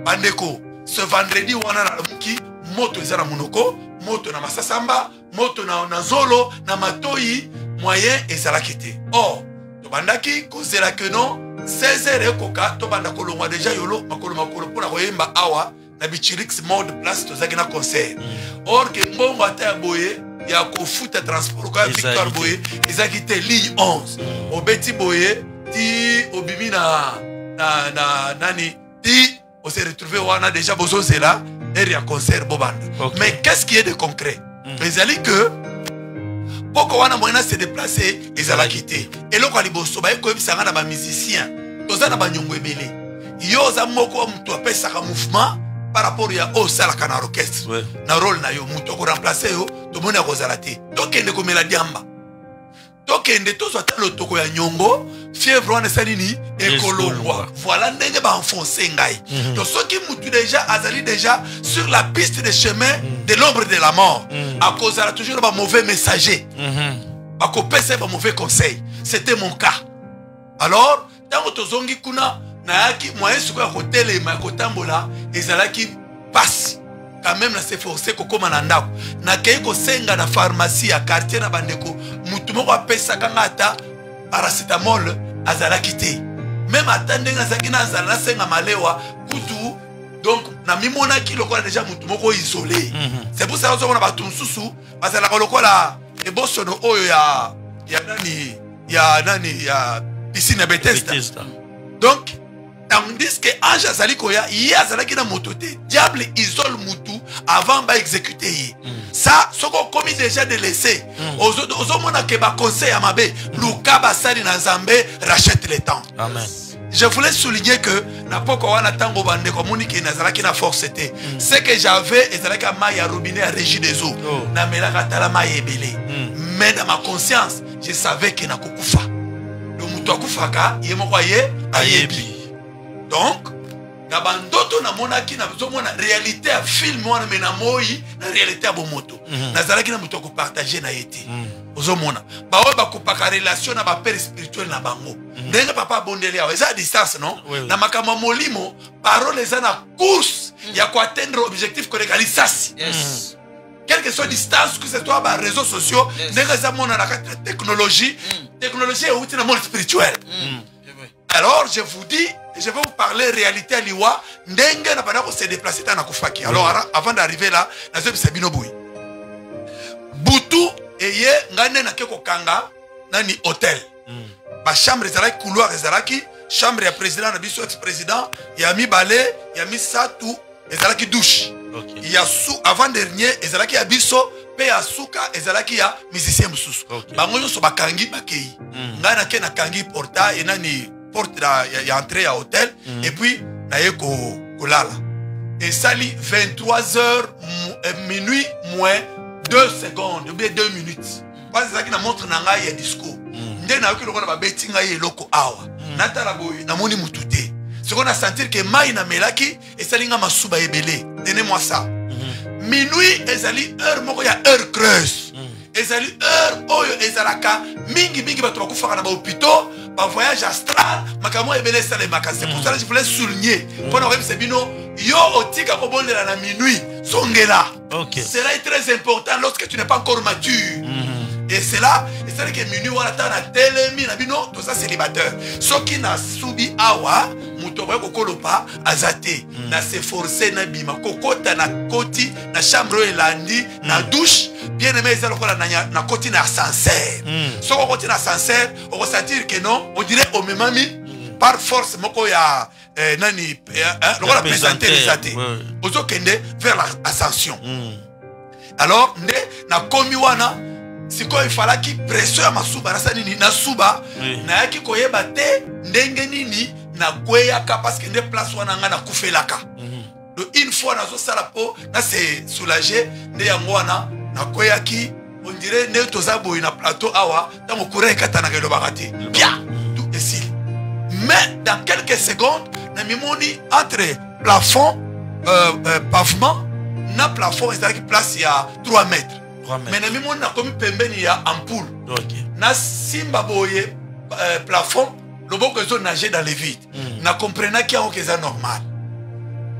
Bandeko, ce vendredi wana na muki moto ezana munoko, moto na masasamba, moto na zolo, na matoi, moyen ezala kité. Or, to bandaki kozela que non, 16h ekoka to bandako longwa déjà yolo makolo pona koyemba awa na bichirix mode place to zaki na concert. Or que mbongo ata boye ya kofuta transport ka Victor Boye ezaki te ligne 11. Obeti boye ti obimi na nani ti on s'est retrouvé on a déjà besoin c'est là et il y a concert bobanda. Mais qu'est-ce qui est de concret? Les alliés que pourquoi on a moyen de se déplacer ils allaient quitter et là quand les bosso ba ko bisanga na ba musicien toza na ba nyongo ebele yo za moko mtu apesa ka mouvement par rapport ya au sala kana orchestre na rôle na yo mtu ko remplacer yo to mona ko zalati to kende ko mela diamba to kende to zo talo toko ya nyongo fièvre wana salini ekolongwa. Voilà ndenge ba enfoncer ngai. Donc ceux qui mutu déjà azali déjà sur la piste de chemin de l'ombre de la mort à cause de toujours ba mauvais messager. À cause ba mauvais conseil. C'était mon cas. Alors tango tozongi kuna na yaki moyen suko ya hôtel ma kotambola ezalaki passe quand même na s'efforcer ko koma na ndako na kei ko senga na pharmacie à quartier na bandeko mutu moko apesa kanga ata paracetamol azalaki te même attendez na zaki na azala senga malewa kutu donc na mimona ki lokola déjà mutu moko isolé. C'est pour ça qu'on a ba tunsusu bazala ko lokola e bosono oyo ya nani ya piscine Bethesda. Donc tandis que ange azali koya ye azalaki na motote diable isole mutu avant ba exécuter. Ça ce qu'on commis déjà de laisser aux hommes qui ba conseil à mabe luka basali na Nzambe rachète le temps. Amen. Je voulais souligner que na poko wana tango bande communiquer na zalaki na force était ce que j'avais ezalaki ma ya robinet à régie des eaux na melaka tala ma ebele mais dans ma conscience je savais que na kokufa le muto akufaka yemoko ye ayebi. Donc na bandoto na monaki na zomona réalité à film wana mais na moi na réalité à bomoto na zalaki na muto ko partager na yete ozomona ba oba kopaka relation na ba père spirituel na bango ndenge papa bondeli awa eza distance non na makambo molimo parole eza na course ya ko atteindre objectif koleka lisasi quelle que soit distance que ce soit ba réseaux sociaux ndenge za mona na technologie technologie est outil na monde spirituel. Alors je vous dis, je vais vous parler réalité à l'Iwa. Ndenge na pas se déplacer dans la Koufaki. Alors avant d'arriver là, na zebi sabino boui. Boutou eye ngane na keko kanga nani hôtel. Ba chambre ezalaki couloir ezalaki, chambre ya président na biso ex-président, ya mi balé, ya mi satu ezalaki douche. Il y a sous avant dernier ezalaki ya biso pe ya suka ezalaki ya musicien mususu. Bango nyonso bakangi bakei. Ngana ke na kangi porta et nani porte y a entré à hôtel et puis naye kolala et sali 23h minuit moins 2 secondes ou bien 2 minutes parce que ça qui na montre nanga ya discours ndé na ko ba betinga ye loko awa natala boy na moni mututé ce qu'on a sentir que mai na melaki et salinga masuba ebele donnez-moi ça minuit ezali heure moko ya heure creuse ezali heure oyo ezalaka mingi bato bakufaka na ba hôpitaux ba voyage astral makamo ebele sale makasi. C'est pour ça que je voulais souligner pour nous c'est bino yo otika ko bondela na minuit songela. C'est là très important lorsque tu n'es pas encore mature. Et c'est là et c'est que minuit wala ta na telemi na bino tout ça célibataire soki na subi awa muto ba kokolopa azate na se forcer na bima kokota na koti na chambre elandi na douche bien aimé ça lokola na koti na ascenseur soko koti na ascenseur on va sentir que non on dirait au memami par force moko ya nani lokola présenter les athées ozo kende vers l'ascension. Alors ne na komi wana siko il fallait qui pression ya masuba na nini na suba na yaki koyeba te ndenge nini na kweyaka parce que ne place wana nga na kufelaka. Une fois na zo sala po na se soulager ne yango wana na kweyaki on dirait ne tozabo na plateau awa tango courir katana ke lo bagati bien tout est ici mais dans quelques secondes na mimoni entre plafond pavement na plafond est qui place il y a 3 mètres. Mais na mimoni na komi pembeni ya ampoule na simba boye plafond loboko zo nager dans les vides na comprenant qu'il y a que ça normal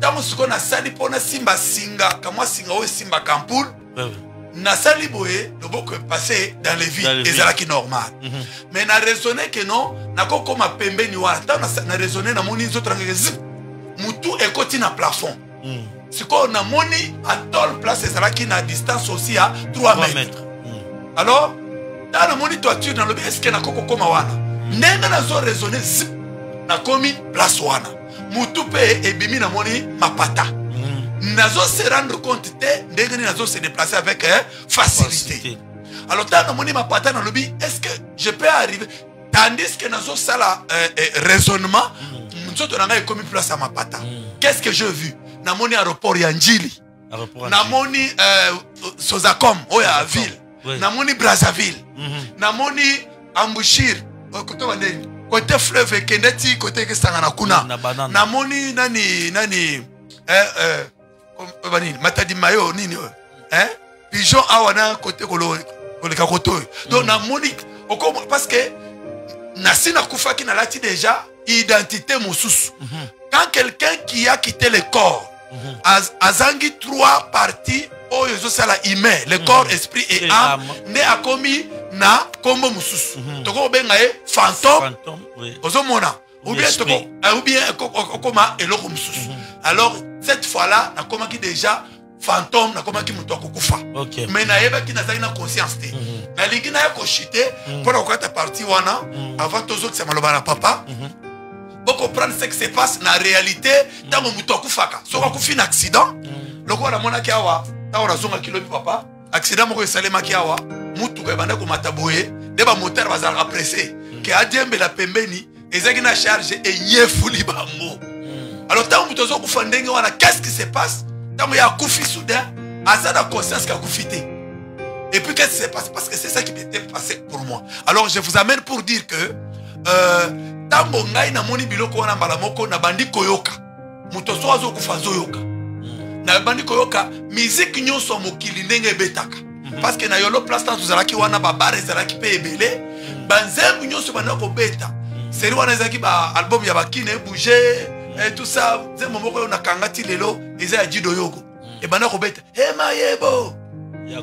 tamo siko na sali pona simba singa kama singa o simba kampoule na sali boye loboko passer dans les vides et ça qui normal mais na raisonner que non na ko koma pembeni wa na raisonner na moni zo tranquille mutu ekoti na plafond. Si on a moni à tol place c'est qui na distance aussi à 3 mètres. Alors dans la moni toiture dans le est-ce que na koko koma wana nenga na zo raisonner na komi place wana mutu pe ebimi na moni mapata na zo se rendre compte te nenga na zo se déplacer avec facilité. Alors dans la moni mapata na lobi est-ce que je peux arriver tandis que na zo sala raisonnement nzoto na ngai komi place à mapata. Qu'est-ce que j'ai vu? Namoni aéroport ya Njili, namoni Sozacom oya ville, namoni Brazzaville, namoni Ambushir côté fleuve Kendeti côté Kestangana kuna, namoni nani Matadi Mayo nini pigeon awana côté koleka koto. Donc namoni parce que nasina kufaki na lati déjà identité mususu. Quand quelqu'un qui a quitté le corps azangi 3 parties le corps, esprit et âme ne a commis na kombo mususu toko benga fantôme ozomona ou bien koma eloko mususu. Alors cette fois-là na koma ki déjà fantôme na koma ki muto kokufa mais na yeba ki na zaki na conscience te na lingi na ko chité pour la kwata partie wana avant tous autres c'est maloba na papa. Pour comprendre ce qui se passe dans la réalité, dans mon mouton koufaka. Si on a un accident, lokola monaki awa taora zonga kilo papa accident moko esalemaki awa mutuka ebanda komata boye nde bamoteur bazalaka pressé ke adiembela pembeni ezaki na charge enyefuli bango. Alors tant que tu as ndenge wana, qu'est-ce qui se passe? Tant que tu as koufi soudain, ça a conscience qu'il a koufi. Et puis qu'est-ce qui se passe? Parce que c'est ça qui m'était passé pour moi. Alors je vous amène pour dire que tant que ngai na moni biloko wana malamoko na bandi koyoka, muto so azo kufa zoyoka. Na bandi koyoka, musique nyonso mokili ndenge betaka. Parce que na yolo place tant tuzalaki wana ba bar ezalaki pe ebele, banzembu nyonso banda ko beta. Seri wana ezaki ba album ya bakine bouger et tout ça, c'est mon mot on a kangati lelo, ils a dit doyogo. Et banda ko beta, "Hey mayebo,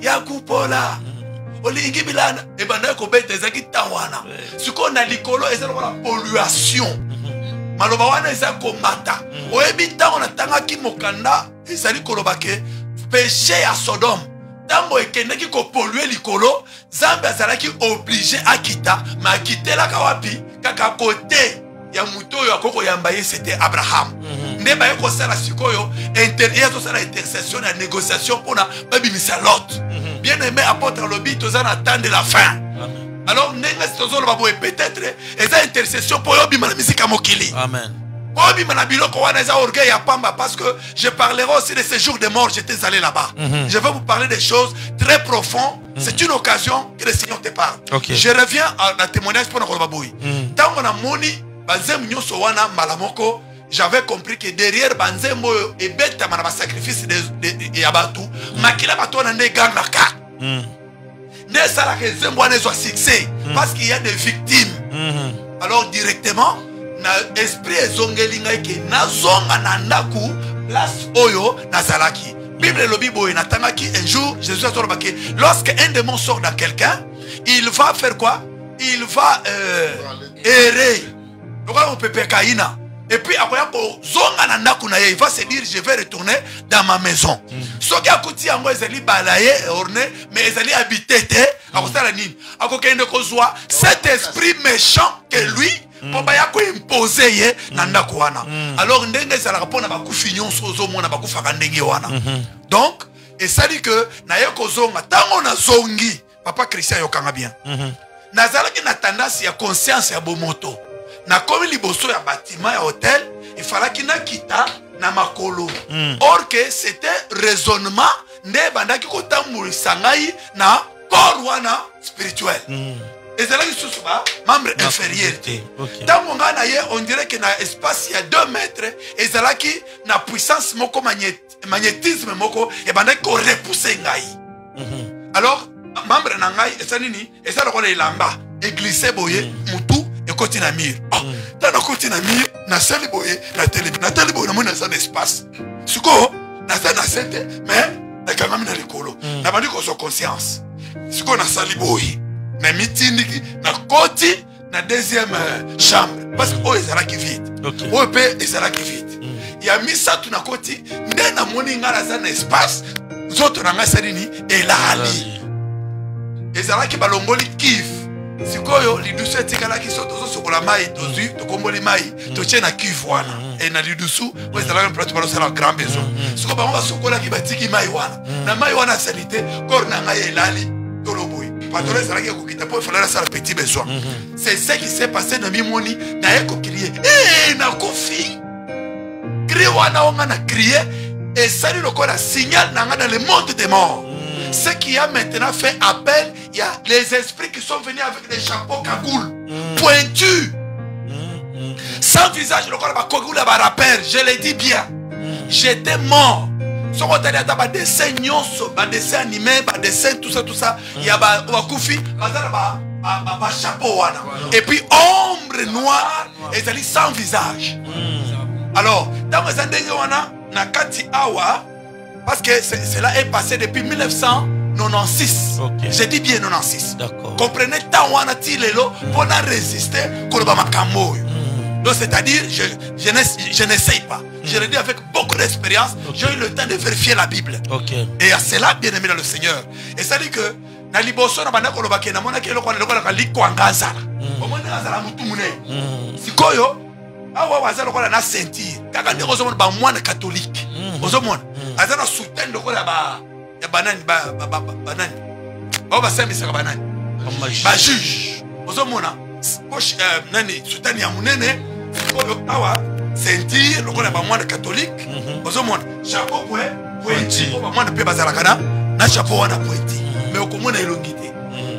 yakupola." Olingi bilana, et banda ko beta ezaki tawana. Ce qu'on a likolo ezali la pollution. Maloba wana ezako mata. Oyebi tango na tanga ki mokanda, ezali kolobake péché à Sodome. Tango ekendeki ko polluer likolo, Zambe azalaki obligé à quitter, ma quitter la kawapi kaka côté ya muto yo akoko yambaye c'était Abraham. Ne ba yeko sala sikoyo intercession sala intercession na négociation pour na babimisa Lot. Bien aimé apôtre lobi tozana attendre la fin. Alors nenga tozolo babo peut-être eza intercession pour yo bima na misika mokili. Amen. Parce que je parlerai aussi de ces jours de mort. J'étais allé là-bas. Je vais vous parler des choses très profondes. C'est une occasion que le Seigneur te parle. Je reviens à la témoignage pour nous baboui. Tant qu'on a moni, j'avais compris que derrière Banzembo et Beta manaba sacrifice de Yabatu, Makila Batou n'en est gang la carte. Ne sala que Zembo ne soit succès parce qu'il y a des victimes. Alors directement. Na esprit ezongelinga ke nazonga na ndaku place oyo nazalaki. Bible lobi boye natangaki un jour Jésus a dit que lorsque un démon sort dans quelqu'un, il va faire quoi? Il va errer. Donc on peut kaina. Et puis après zonga na ndaku na ye, il va se dire je vais retourner dans ma maison. Soki akuti yango ezali balaye orné mais ezali habité te akosala nini? Akokende kozwa cet esprit méchant que lui pour ko imposer ye nanda kwana. Alors ndenge ça répond ba kufinyon sozo mona ba kufaka ndenge wana. Donc et ça dit que na ye kozonga tango na zongi papa Christian yokanga bien. Nazalaki na tendance ya conscience ya bomoto. Na komi liboso ya bâtiment ya hôtel, il fallait qu'il na kita na makolo. Or que c'était raisonnement nde bandaki ko tambulisa ngai na corps wana spirituel. Et c'est là que ce soit membre inférieur. Dans mon gars, on dirait que dans l'espace il y a 2 mètres. Et c'est là que na puissance moko magnétisme moko et ben qu'on repousse ngai. Alors membre nangai et ça nini et ça le lamba et glisser boye mutu et continue à mire. Dans le continue à mire na sali boye na télé boye na mon dans espace. Suko na ça na sente mais na quand même na likolo. Na bandi ko so conscience. Suko na sali boye. Na mitini na koti na deuxième chambre parce que ils sont qui vite o pe ils sont qui vite il y a mis ça tout na koti nde na moni ngala za na espace zoto na ngasalini elali ezala ki balongoli kif sikoyo lidusu etikala ki soto zo sokola mai tozu to komboli mai to tchena kif wana et na lidusu o ezala plateau balo sala grand besoin siko ba on sokola ki batiki mai wana na mai wana sanité kor na ngai elali toloboy. Petit besoin. C'est ce qui s'est passé dans Mimoni. Na eko crier. Na kofi. Crier wana on a crié et salut le corps a signal dans le monde des morts. Ce qui a maintenant fait appel, il y a les esprits qui sont venus avec des chapeaux cagoules pointus. Sans visage le corps a cagoule à rappel, je l'ai dit bien. J'étais mort. Si on a des dessins, des dessins animés, des dessins, tout ça, il y a des chapeau. Et puis ombre noire, et ça dit sans visage. Alors, dans les années, parce que cela est passé depuis 1996. J'ai dit bien 96. Comprenez, tant on a tiré l'eau pour résister pour le Bamakambo. Donc, c'est-à-dire, je n'essaye pas. Je le dis avec beaucoup d'expérience. J'ai eu le temps de vérifier la Bible. Et à cela, bien aimé dans le Seigneur. Et ça dit que, na liboso na bana kolobake na mona kelo kwa likwangazala. Omona ngazala mutu mune. Sikoyo, awa wazala kwa na sentir. Kaka ndeko zo ba mwana catholique. Ozomona. azana soutien de kola ya banani banani ba sambisa banani ba juge ozomona nani soutien ya munene oyo awa sentir lokola ba mwana catholique ozomona chapeau pointi ba mwana pe bazalaka na chapeau wana pointi mais okomona elongité.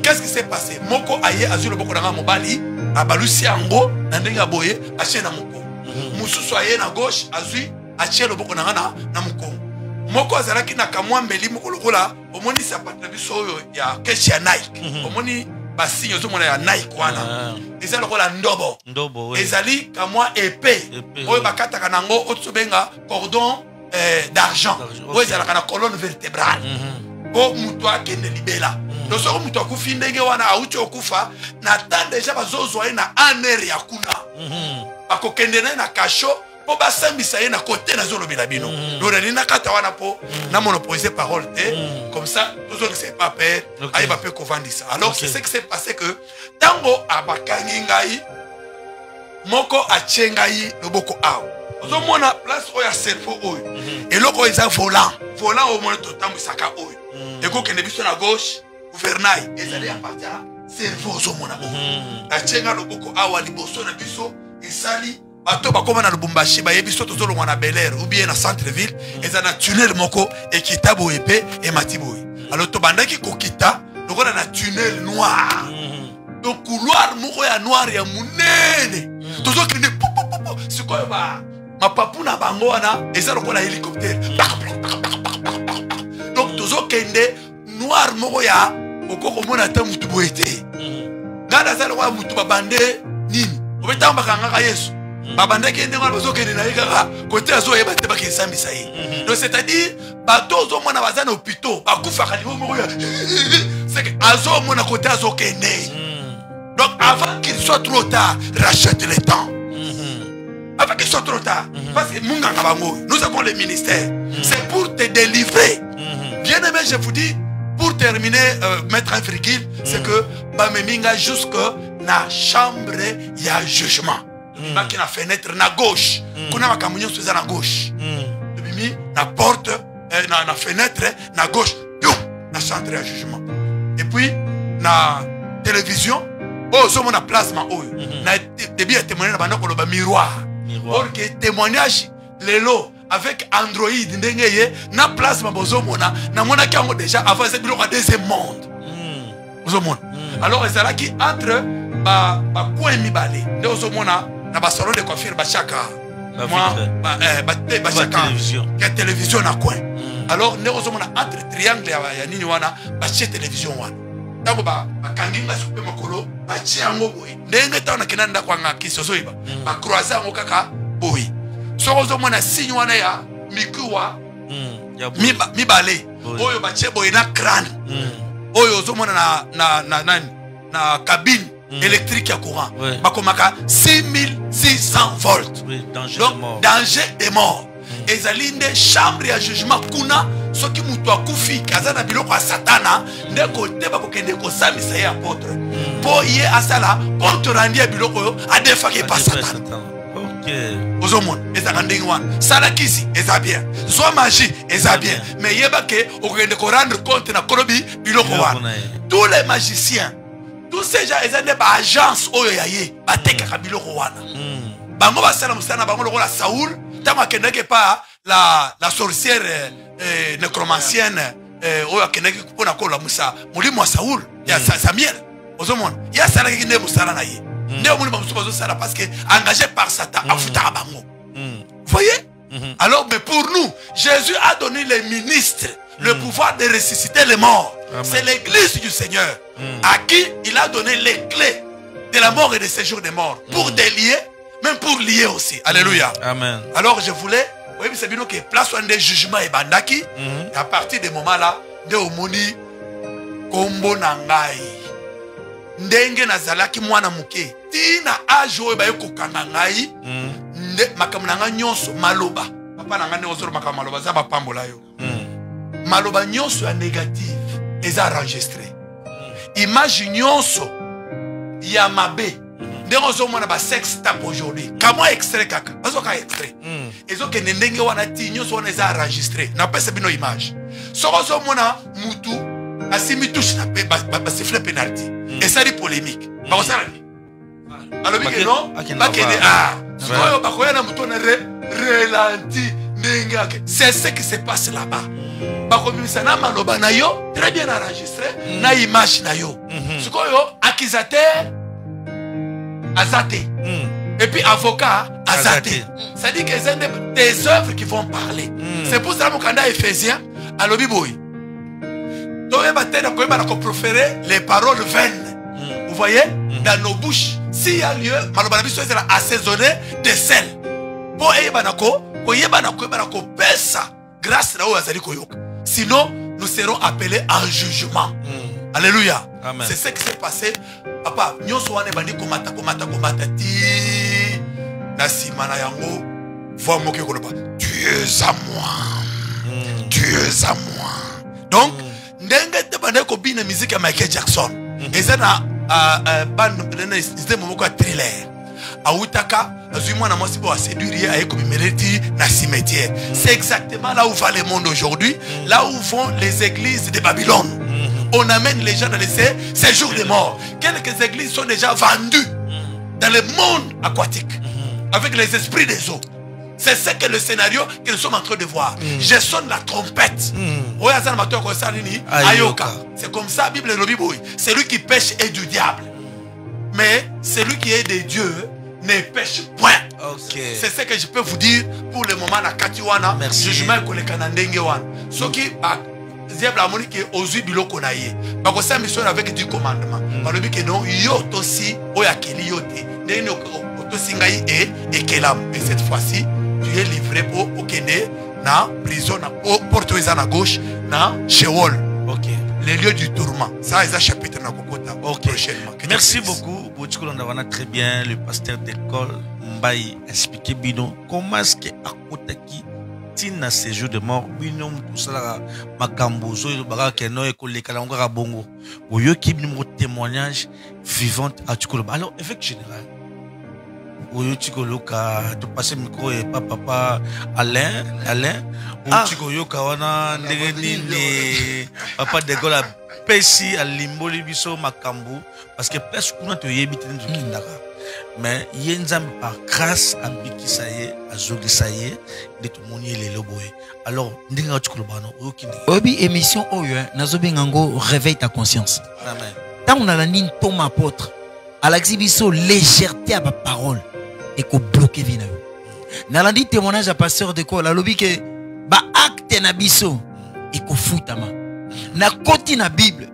Qu'est-ce qui s'est passé? Moko aye azui loboko na mobali abalusi yango na ndenge boye achie na moko mususu aye na gauche azui achie loboko na moko moko azalaki na kamwa mbeli moko lokola omoni sapatu na biso oyo ya keshi ya Nike omoni basigne ozomona ya Nike wana eza lokola ndobo ezali kamwa épée oyo bakataka nango otobenga cordon d'argent oyo ezalaka na colonne vertébrale po mutu akende libela donc soko mutu akufi ndenge wana auti okufa na temps déjà bazozwa ye na aner ya kuna bakokende naye na kasho po basambisa ye na kote nazolobela bino loreli na kata wana po na monopoliser parole te comme ça tozongisa pas père ayeba pe kovandisa. Alors c'est ce qui s'est passé que tango abakangi ngai moko atie ngai loboko awa ozomona place oyo ya cerveau oyo eloko eza volant omona totambwisaka oyo ekokende biso na gauche gouvernail ezali apparti ya cerveau ozomona atie nga loboko awa liboso na biso esali bato bakoma na Lubumbashi bayebi so tozolongwa na Bel Air ou bien na centre ville eza na tunnel moko ekita boye pe emati boye. Alors tobandaki kokita lokola na tunnel noir donc couloir moko ya noir ya munene tozokende sikoyo mapapu na bango wana eza lokola hélicoptère donc tozokende noir moko ya okokomona ta mutu boye te ngana za lokola mutu babande nini obetamba kangaka Yesu babandaki ndenge wana bazokende na ye kaka kote azoyeba te bakesambisa ye. Donc c'est-à-dire bato ozomona baza na hôpitaux bakufaka libo moko ya c'est que azomona kote azokende. Donc avant qu'il soit trop tard rachète le temps avant qu'il soit trop tard parce que munganga bango nous avons le ministère c'est pour te délivrer. Bien aimé, je vous dis pour terminer mettre un virgule c'est que bameminga jusque na chambre ya jugement baki na fenêtre na gauche kuna makamunyo soza na gauche bimi na porte na fenêtre na gauche na chambre ya jugement et puis na télévision so mona plasma oyo na début ya témoignage na bandako loba miroir or que témoignage lelo avec Android ndenge ye na plasma bozo mona na mona kango déjà avant cette biloko deuxième monde bozo mona. Alors ezala ki entre ba coin mibale nde bozo mona na ba salon de coiffure ba chaka moi ba chaka télévision na coin. Alors nde bozo mona entre triangle ya nini wana ba télévision wana tango ba kanginga super makolo ba chiango boy ndenge taona kinanda kwa ngaki sozoiba ba croiser ngo kaka boy soko zomona signe wana ya mikuwa mibale oyo ba chebo ina crâne oyo zomona na cabine électrique ya courant bakomaka 6600 volts donc danger de mort ezali nde chambre ya jugement kuna soki mutu akufi kaza na biloko ya satana nde kote bakokende kosambisa ye apôtre po ye asala compte rendu ya biloko oyo adefaki pa satana. Ozomon ezaka ndenge wana salakisi eza bien zwa magie eza bien mais yeba ke okende ko rendre compte na kolobi biloko wana. Tous les magiciens tous ces gens eza nde ba agence oyo ya ye batekaka biloko wana bango basala musana bango lokola Saoul tango akendeke pa la sorcière nécromancienne oyo akendeke kupona kola musa molimo wa Saoul ya Samuel ozomona ya salaki nde musala na ye nde omoni bamusu bazosala parce que engagé par Satan afutaka bango. Voyez. Alors mais pour nous Jésus a donné les ministres le pouvoir de ressusciter les morts. C'est l'église du Seigneur à qui il a donné les clés de la mort et des séjours des morts pour délier même pour lier aussi. Alléluia. Amen. Alors je voulais oui c'est bien que place un des jugements et bandaki et à partir de moment là de omoni kombo nangai ndenge nazalaki mwana muke tina age oyo baye kokanga ngai nde makambo nanga nyonso maloba papa nanga nde ozolo makambo maloba za bapambola yo maloba nyonso ya négative eza enregistré image nyonso ya mabe Ndenge mona ba sex tape aujourd'hui. Comment extrait kaka? Bazo ka extrait. Ezo ke ndenge wana ti nyoso wana eza enregistré. Na pesa bino image. Soko mona mutu asimi touche na pe ba siffler penalty. Et ça dit polémique. Ba ko sala ni. Alors bien non, ba kende Soko ba ko yana mutu na ralenti ndenge. C'est ce qui se passe là-bas. Ba ko bimisa na maloba na yo, très bien enregistré, na image na yo. Soko yo accusateur Azate. Et puis avocat Azate. Ça dit que c'est des œuvres qui vont parler. C'est pour ça que mon Éphésiens à l'Obiboui. Donc il va proférer les paroles vaines. Vous voyez, dans nos bouches, s'il y a lieu, malheureusement, sera assaisonné de sel. Pour sinon, nous serons appelés en jugement. Alléluia. C'est ce qui s'est passé. Papa, nous sommes allés komata ti nasimana yango voix moquer koloba. Tu es à moi. Tu es à moi. Donc, ndenge te bande ko bina musique à Michael Jackson. Et ça na band c'était mon thriller. Aoutaka azui-moi na moi si pour séduire ayeko bimereti na cimetière. C'est exactement là où va le monde aujourd'hui, là où vont les églises de Babylone. On amène les gens dans les séjours des morts. Quelques églises sont déjà vendues dans le monde aquatique avec les esprits des eaux. C'est ce que le scénario que nous sommes en train de voir. Je sonne la trompette. C'est comme ça, Bible Robiboui. Celui qui pêche est du diable. Mais celui qui est de Dieu ne pêche point. C'est ce que je peux vous dire pour le moment. Merci. Jugement ce qui diable a monique aux biloko na ye. Bako sa mission avec 10 commandements. Balobi que non yo tosi oyakeli yote. Ndeni otosi ngai et kelam. Mais cette fois-ci, tu es livré pour okene na prison na porte à gauche na Sheol. Les lieux du tourment. Ça est un chapitre na kokota prochainement. Merci beaucoup. Botiko Landawana très bien le pasteur d'école Mbaye expliquer bino comment est-ce que akotaki na séjour de mort binom tout ça makambo zo baka keno e kolekala ngaka bongo oyo ki bino témoignage vivant à Tukoloba. Alors évêque général oyo Tukoloka to passer micro et papa Alain ou Tukoyoka wana ndenge ni papa de gola pesi a limboli biso makambo parce que presque kuna to yebite ndukindaka. Mais yenzam par grâce à Bikisaye, à Zogisaye, de tout le monde est le boy. Alors, ndinga tukulobano, obi émission oyo, nazobi ngango réveille ta conscience. Amen. Tant on a la ligne Thomas apôtre, à l'exhibition légèreté à ma parole et qu'on bloque vina. N'a dit témoignage à pasteur de quoi la lobby que ba acte na biso et qu'on fout ma. Na koti na Bible.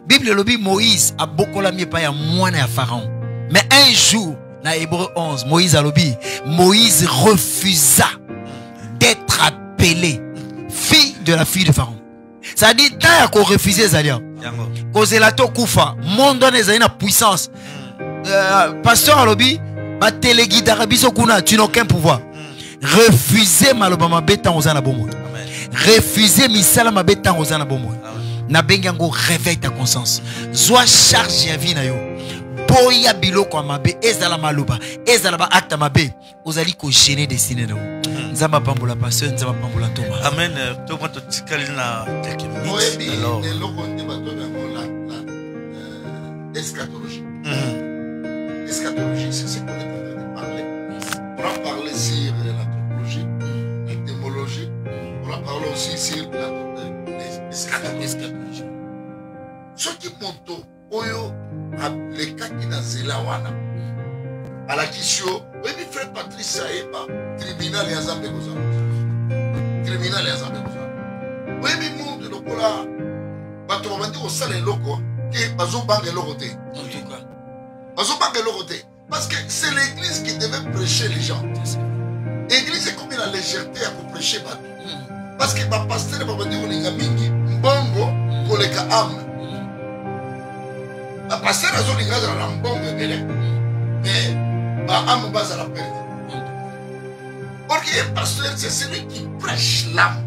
Bible lobby Moïse a beaucoup la mieux pas ya moine à Pharaon. Mais un jour, dans Hébreu 11, Moïse a lobby, Moïse refusa d'être appelé fille de la fille de Pharaon. Ça dit, tant qu'on refusait Zalia, cause la to kufa, monde donne une puissance. Pasteur a lobby, ma téléguide arabiso kuna, tu n'as aucun pouvoir. Refuser malobama beta ozana bomo. Refuser misala ma beta ozana bomo. Na bengango réveille ta conscience. Sois chargé à vie na yo. Boya biloko amabe ezala maluba ezala ba acte mabe ozali ko gêner destiné na nzamba pambola pasteur nzamba pambola Thomas. Amen. To ko to tikali na quelques minutes. Alors loko ndeba to la eschatologie. Eschatologie, c'est ce qu'on est en train de parler. On a parlé sur l'anthropologie, l'étymologie. On a parlé aussi sur l'eschatologie. Ce qui monte oyo les cas qui dans Zelawana à la Kishio, oui, frère Patrice Saïba, tribunal et Azambe Goza. Tribunal et Azambe Goza. Oui, mais monde le cola, bato va dire au salé loco, que bazo bang et locoté. En tout cas, bazo bang et locoté. Parce que c'est l'église qui devait prêcher les gens. L'église est comme la légèreté à prêcher bateau. Parce que ma pasteur va dire on est mingi, mbongo, koleka âme. La pasteur a dit que la mbongo est belle. Mais ma âme base à la perte. Parce que le pasteur, c'est celui qui prêche l'âme.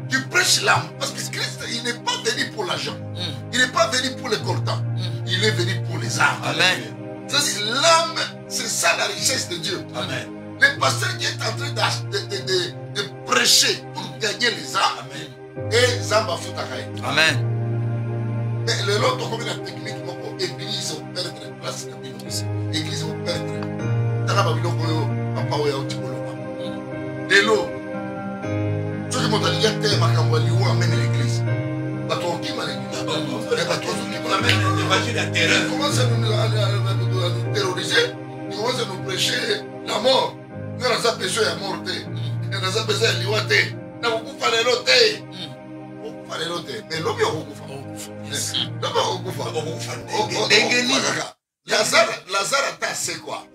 Qui prêche l'âme. Parce que Christ, il n'est pas venu pour l'argent. Il n'est pas venu pour les coltans. Il est venu pour les âmes. Amen. C'est-à-dire, l'âme, c'est ça la richesse de Dieu. Amen. Le pasteur qui est en train de prêcher pour gagner les âmes. Amen. Et Zamba Foutakaï. Amen. Mais le lot, comme la technique, l'église va perdre la place de l'église. L'église va perdre. Dans la Babylone, papa, il y a un petit peu de l'eau. Ceux qui m'ont dit qu'il y a un thème à amène l'église. L'évangile à terreur. Ils commencent à nous terroriser. Ils commencent à nous prêcher la mort. Nous avons besoin de la mort. Nous avons besoin de l'IWAT. Nous avons besoin de l'OT. Mais l'homme est au gouffre. Lazare a c'est quoi?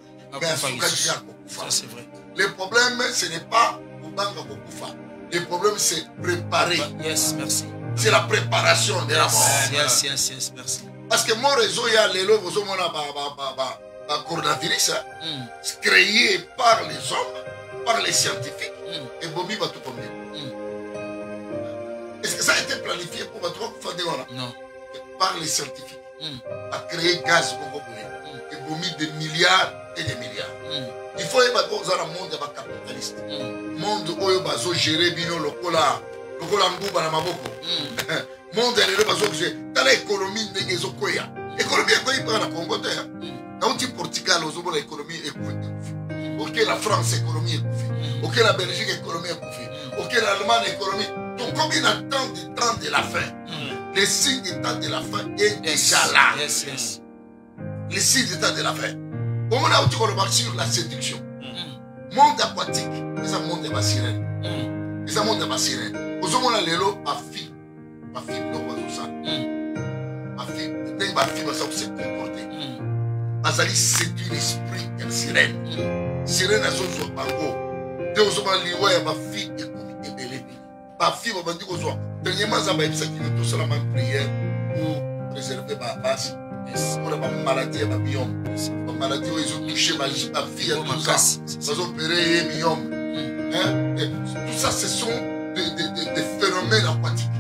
Ça c'est vrai. Le problème, ce n'est pas Oubanga Kokufa. Le problème, c'est préparer. Yes, merci. C'est la préparation de la mort. Yes, merci. Parce que mon réseau, il y a les lots, vous avez un coronavirus créé par les hommes, par les scientifiques, et Bomi va tout combien. Est-ce que ça a été planifié pour votre famille? Non. Par les scientifiques. A créé gaz et Bomi des milliards et des milliards. Il faut que dans le monde capitaliste. Le monde où il va gérer le cola ngouba na maboko. Monde est dans l'économie de l'économie. L'économie est quoi dans le Congo? Dans le Portugal, l'économie est couverte. Ok, la France, l'économie est couverte. Ok, la Belgique, l'économie est couverte. Ok, l'Allemagne, l'économie. Donc, comme il attend du temps de la fin, le signe du temps de la fin est déjà là. Yes. Le signe du temps de la fin. On a aussi remarqué sur la séduction. Monde aquatique, c'est un monde de ma sirène. C'est un monde de ma sirène. Vous avez les lots, ma fille, non, ça. Ma fille, va se comporter. Azali séduit l'esprit de la sirène. Sirène a son bango. Dès que vous avez ma fille, est comme ébélée. Ma fille va dire aux autres. Dernièrement, ça va être ça qui nous tous la même prière pour préserver ma base. Pour la maladie, ma myome. La maladie où ils ont touché ma fille à 12 ans. Ils ont opéré un myome. Tout ça, ce sont des phénomènes aquatiques.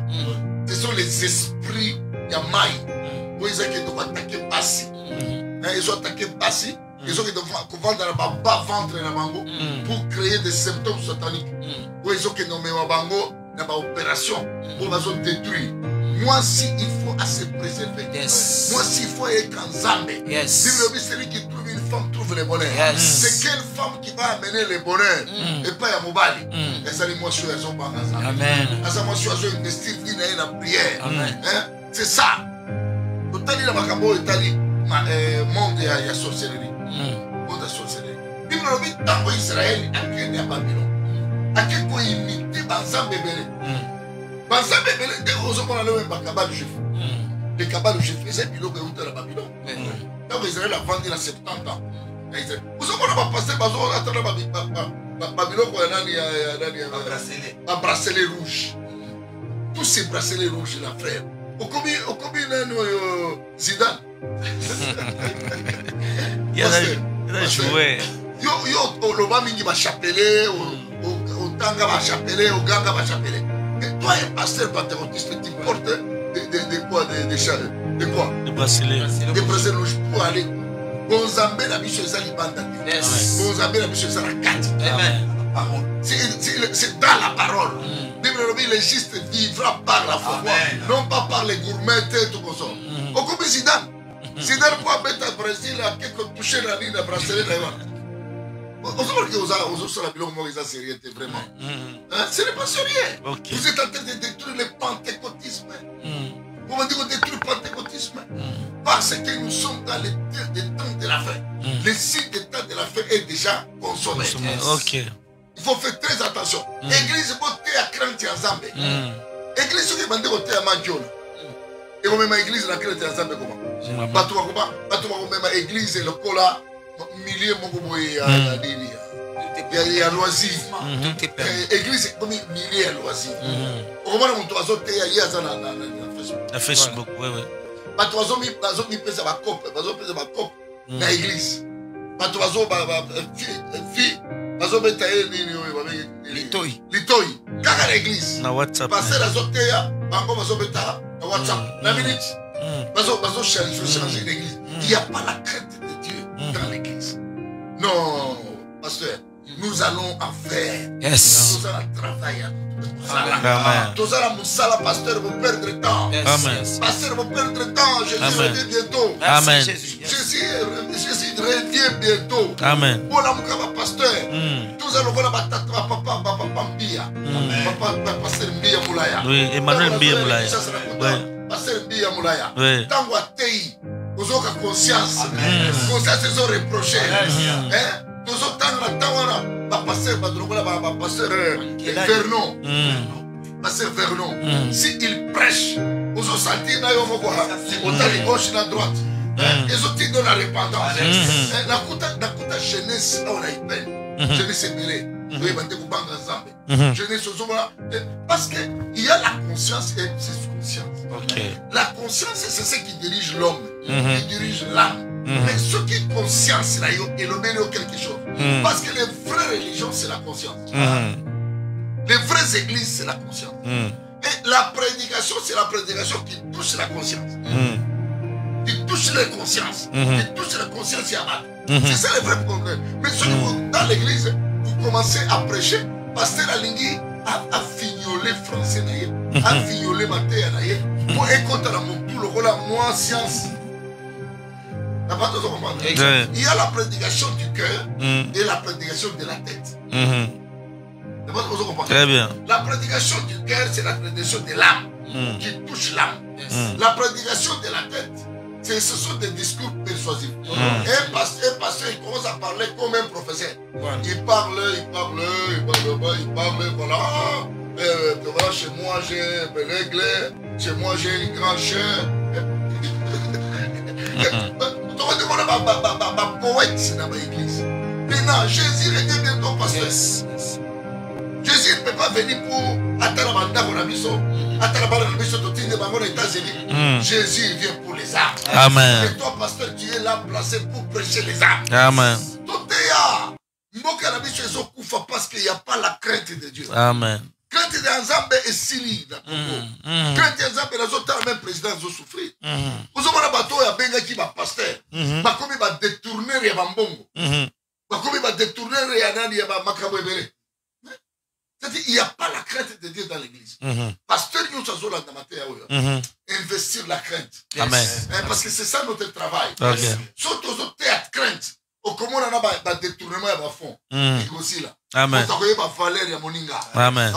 Ce sont les esprits Yamai. Où ils ont attaqué Bassi. Ils ont attaqué Bassi. Ils ont vendre dans le bas ventre et la bango pour créer des symptômes sataniques. Où ils ont nommé ma bango dans l'opération pour les détruire. Moi, si il faut assez préserver. Yes. Moi, si il faut être en Zambé. Yes. Celui qui trouve une femme trouve le bonheur. Yes. C'est quelle femme qui va amener le bonheur et pas à Mobali. Et ça, les motions, elles sont pas en Zambé. Amen. Et ça, motions, elles ont investi dans la prière. Amen. C'est ça. Totali la makambo etali monde ya sorcellerie. Monde ya sorcellerie. Bible nous dit tango Israël akende à Babylone. Akeko imiter banzambe belé. Banzambe belé dès qu'on se prend le bakabal juif. Les cabales juifs, c'est bilo que on la Babylone. Donc Israël a vendu la 70 ans. Vous avez pas passé bazo attendre Babylone quoi nani un bracelet rouge. Tous ces bracelets rouges là frère. Au combien Zidane. Il y a joué. Yo le mingi va chapeler au tanga va chapeler au ganga va chapeler. Mais toi un pasteur pentecôtiste tu portes de quoi de quoi? Des bracelets. Des bracelets rouges pour aller. Bon Zambé la mission ça li banda. Bon Zambé la mission ça la 4. Amen. C'est dans la parole. Le juste vivra par la foi, non pas par les gourmets et tout comme ça. Au coup de Zidane pour mettre un Brésil à quelque toucher la ligne de bracelet là. Vous savez que vous avez la bilan Moïse sérieux vraiment. Ce n'est pas sérieux. Vous êtes en train de détruire le pentecôtisme. Vous me dites que détruire le pentecôtisme parce que nous sommes dans les temps de la fin. Le signe des temps de la fin est déjà consommé. Ok. Il faut faire très attention. L'église côté à crainte en Zambé. L'église qui m'a dit côté à Mandiola. Et on met ma église la crainte en Zambé comment? Batou même église et le cola milliers mon gobo et il y a loisir. Église comme milliers à loisir. On va mon toiseau te ya yaza na Facebook. La Facebook, oui. Batou mi pesa ba cop, na église. Batou fille Litoi. Kaka l'église. Na WhatsApp. Passer la zoteya, bango bazobeta na WhatsApp. La minute. Bazo changer l'église. Il n'y a pas la crainte de Dieu. dans l'église. Non, pasteur, nous allons en faire. Yes. Nous allons travailler. Amen. Tous allons moussala, pasteur, vous perdre temps. Amen. Pasteur, vous perdre temps. Jésus revient bientôt. Amen. Jésus revient bientôt. Amen. Pour la mukaba, pasteur. Tous allons voir papa Mbia. Pasteur Mbia Moulaya. Oui, Emmanuel Mbia Moulaya. Pasteur Mbia Moulaya. Oui. Tango a tei. Vous avez conscience. Conscience, ils ont reproché. Nous avons pasteur Vernon. Pasteur Vernon. S'il prêche, vous avez senti au gauche et à droite. Ils ont dit dans la repentance. La jeunesse, on a une jeunesse ébélée. Jeunesse, parce qu'il y a la conscience et c'est conscience. La conscience, c'est ce qui dirige l'homme, qui dirige l'âme. Mais ce qui est conscience, là, il y a quelque chose. Parce que les vraies religions, c'est la conscience. Les vraies églises, c'est la conscience. Et la prédication, c'est la prédication qui touche la conscience. Qui touche les consciences. Qui touche la conscience Yamad. C'est ça le vrai problème. Mais dans l'église, vous commencez à prêcher, pasteur Alingui a fignolé français, a fignolé maté, pour écouter la monture, le rôle à moi, science. Il y a la prédication du cœur et la prédication de la tête. Très bien. La prédication du cœur, c'est la prédication de l'âme qui touche l'âme. La prédication de la tête, ce sont des discours persuasifs. Un pasteur, il commence à parler comme un professeur. Il parle, voilà, chez moi j'ai un règle, chez moi j'ai une grande chair. Poète dans l'église. Maintenant, Jésus revient bientôt, pasteur. Jésus ne peut pas venir pour Jésus vient pour les âmes. Amen. Et toi, pasteur, tu es là placé pour prêcher les âmes. Amen. Parce qu'il n'y a pas la crainte de Dieu. Amen. Crainte de Nzambe est sili. Crainte de Nzambe, les autres, même président, ils ont souffert. Vous avez un bateau, il y a un qui va pasteur. Il va détourner les bambongo. Il va détourner les macabouébéré. C'est-à-dire qu'il n'y a pas la crainte de Dieu dans l'église. Pasteur, nous sommes investir la crainte. Amen. Parce que c'est ça notre travail. Surtout aux théâtres crainte. Au comment on a un détournement à fond. Aussi là. Amen. Amen.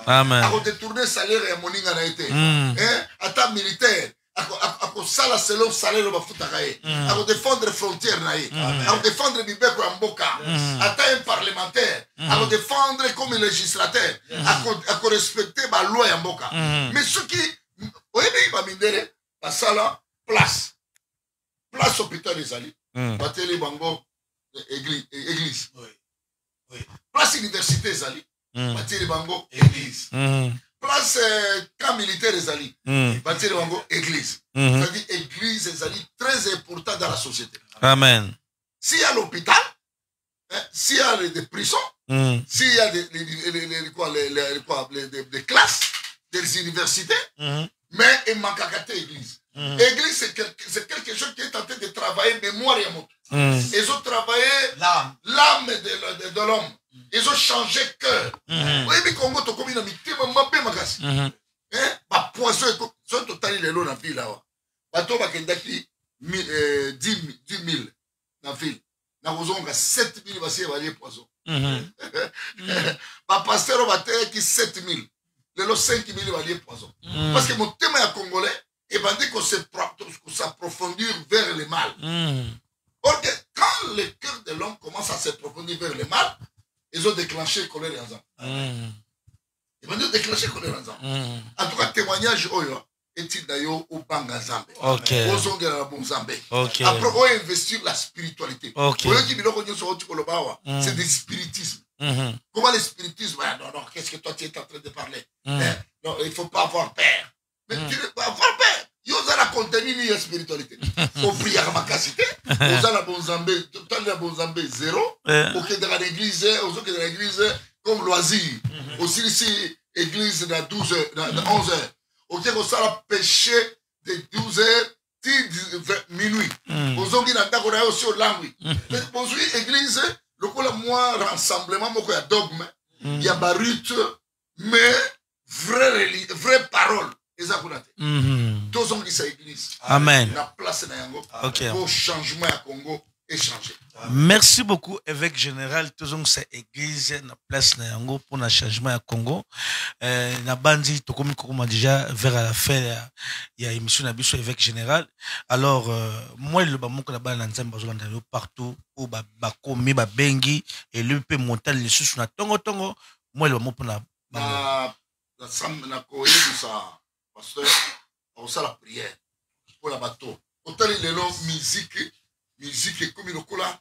Amen. A détourner salaire à moninga na été. Atta militaire. A sala selon salaire ba futakaye. A défendre frontières na ye. A défendre bibeko ya mboka. Atta un parlementaire. A défendre comme législateur. A respecter ba loi ya mboka. Mais ce qui oyebi ba mindere ba sala place. Place hôpital des Ali. Bateli bango église. Place université des Ali. Bateli bango église. Place camp militaire des Ali. Bateli bango église. C'est-à-dire église des Ali très important dans la société. Amen. S'il y a l'hôpital, s'il y a des prisons, s'il y a des classes, des universités, mais il manque à l'église. L'église, c'est quelque chose qui est en train de travailler mémoire et moto. Ils ont travaillé l'âme de l'homme. Ils ont changé cœur. Oui, mais Congo, tu as mis un poison, sont total les lots dans la ville là. Bateau va kendaki 10 000 dans la ville. Dans la 7 000 va s'évaluer poison. Ma pasteur va dire qui 7 000. Les lots 5 000 va aller poison. Parce que mon thème est congolais. Et ben dit qu'on s'approfondir vers le mal. Or que quand le cœur de l'homme commence à s'approfondir vers le mal, ils ont déclenché colère et ensemble. Ils vont déclencher colère ensemble. En tout cas, témoignage est-il d'ailleurs au Bangazambe. Ok. Aux ongles à la Bonzambe. Ok. Après, on va investir la spiritualité. Ok. C'est du spiritisme. Comment le spiritisme? Non, qu'est-ce que toi tu es en train de parler? Non, il ne faut pas avoir peur. Mais tu ne peux pas avoir peur. Ils ont la contenu ni la spiritualité. Au prière à ma cassité, aux gens la Bonzambe, tout la Bonzambe zéro. Au que dans l'église, aux autres de l'église comme loisir. Aussi ici, église dans 12 heures, dans 11 heures. Au que ça la péché de 12 heures, minuit. Bozongi na ndako na yo aussi au langui. Bozui église, le coup moi rassemblement moko ya dogme, ya barute, mais vraie parole. Ezakunate. Tozongi sa église. Amen. La place na yango. OK. Pour changement à Congo échanger. Merci beaucoup, évêque général. Toujours cette église, na place na yango pour le changement à Congo. Na bandi, to comme déjà vers la fin, il y a émission na biso évêque général. Alors, moi le bamon que na bana nzambe bazolanda yo partout où ba komi ba bengi et le peut monter les sous na tongo. Moi le bamon pour na na koye ça pasteur on ça la prière pour la bateau. Autant les longs musique et comme le cola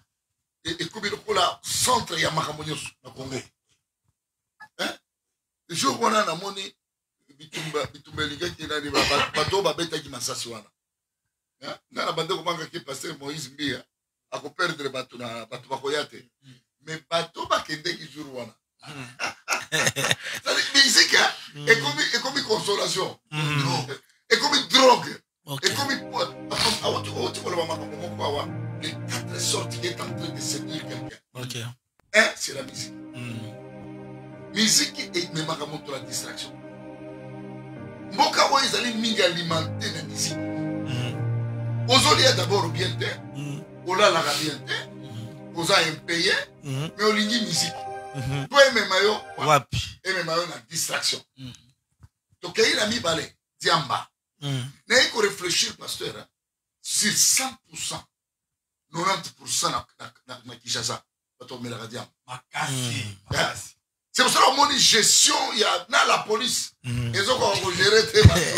et comme le cola centre ya makamonyos na Congo. Hein? Le jour où on a na moni bitumba liga qui na bateau ba beta ki masasi wana. Hein? Na bande ko manga ki pasteur Moïse Mbia a ko perdre bateau na bateau ba koyate. Mais bateau ba kende ki jour wana. Ça dit musique et comme consolation. Et comme drogue. Et comme les 4 sortes qui est en train de séduire quelqu'un. Un, c'est la musique. Musique et même à la distraction. Mokawa, ils allaient m'alimenter la musique. Ozolia d'abord bien terre, Ola la bien terre, Oza impayé, mais on lit musique. Toi et mes maillots, et mes maillots la distraction. Donc il a mis balai, diamba. N'ayez qu'à réfléchir, pasteur, sur 100%, 90% na Kinshasa, c'est pour ça qu'on a une gestion, il y a la police, ils ont qu'à gérer tes bateaux.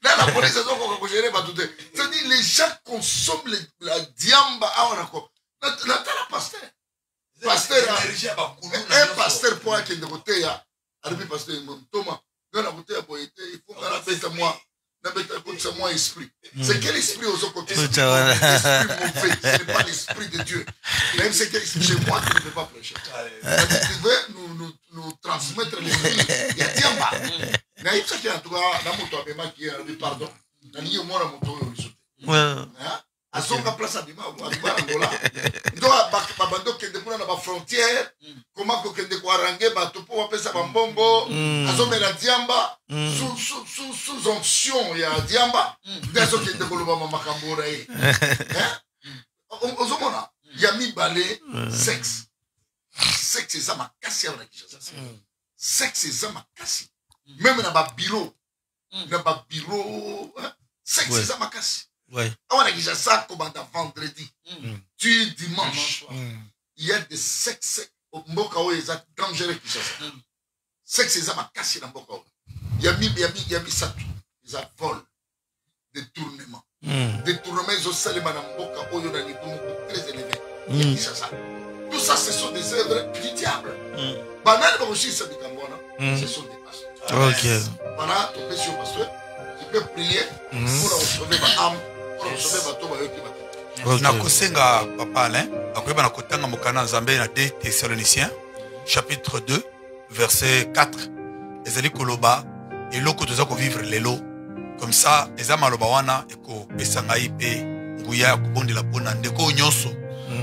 Dans la police, ils ont qu'à gérer bateaux. C'est-à-dire les gens consomment la diamba à Onako. La pasteur. Un pasteur pour un qui est de côté, il y a un pasteur, Thomas. Dans la bouteille, il faut que moi esprit. C'est quel esprit aux autres côtés? L'esprit mauvais, ce n'est pas l'esprit de Dieu. Même c'est quel esprit chez moi qui ne peut pas prêcher. Il veut nous transmettre l'esprit. Il y a Diamba. Il y a ça qui est en tout cas, dans mon toit, qui est pardon. Dans le monde, mon toit, azonga place abima Angola ndo babando kende kuna na ba frontière comment ko kende ko arranger bato po apesa bambombo azomela diamba sous onction ya diamba ndezo kende ko loba makambo ra ye ozomona ya mibale sexe eza makasi ya Kinshasa sexe eza makasi même na ba bureau sexe eza makasi. Ouais. On a déjà ça comme vendredi. Tu dimanche. Il y a des sexes au Mbokao et ça dangereux qui sont. Sexe c'est ma casse dans Mbokao. Il y a mis ça tout. Ils ont vol, détournement. Détournement ils ont salé madame Mbokao il y a des niveau très élevé. Tout ça ce sont des œuvres du diable. Banal aussi ça dit Kambona. Ce sont des pasteurs. OK. Voilà, tu peux sur pasteur. Tu peux prier pour sauver ma âme. Na kosenga papa Alain akoyeba na kotanga mokana nzambe na 2 Thessaloniciens chapitre 2 verset 4 ezali koloba eloko toza ko vivre lelo comme ça eza maloba wana eko esangai pe nguya ya kobondela pona ndeko nyonso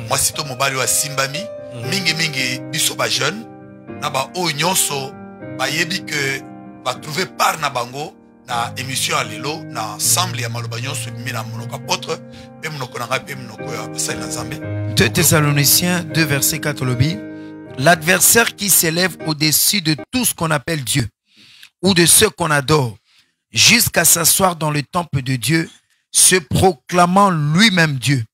mwasi to mobali wa simbami mingi biso ba jeune na ba o nyonso ba yebi que ba trouver part na bango na émission à lelo na ensemble ya maloba nyonso mina monoko apôtre pe monoko nanga pe monoko ya basali na Nzambe. 2 Thessaloniciens 2 verset 4 lobi l'adversaire qui s'élève au-dessus de tout ce qu'on appelle Dieu ou de ceux qu'on adore jusqu'à s'asseoir dans le temple de Dieu se proclamant lui-même Dieu.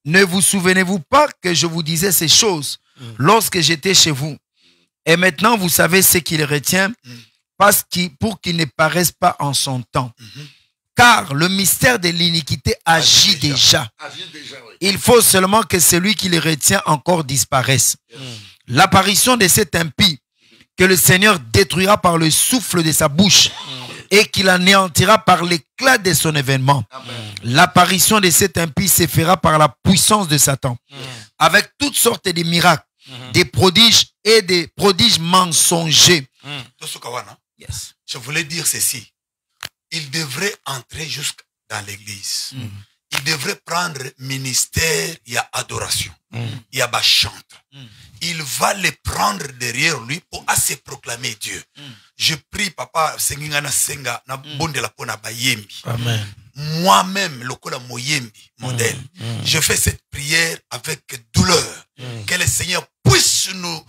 Ne vous souvenez-vous pas que je vous disais ces choses lorsque j'étais chez vous et maintenant vous savez ce qui les retient pour qu'ils ne paraissent pas en son temps. Car le mystère de l'iniquité agit déjà. Il faut seulement que celui qui les retient encore disparaisse. L'apparition de cet impie que le Seigneur détruira par le souffle de sa bouche et qu'il anéantira par l'éclat de son événement. L'apparition de cet impie se fera par la puissance de Satan, avec toutes sortes de miracles, des prodiges et des prodiges mensongers. Yes. Je voulais dire ceci. il devrait entrer jusque dans l'église. Il devrait prendre ministère, il y a adoration, il y a chante. Il va les prendre derrière lui pour assez proclamer Dieu. Je prie, papa, Amen. Moi-même, lokola moyembi, modèle, je fais cette prière avec douleur. Que le Seigneur puisse nous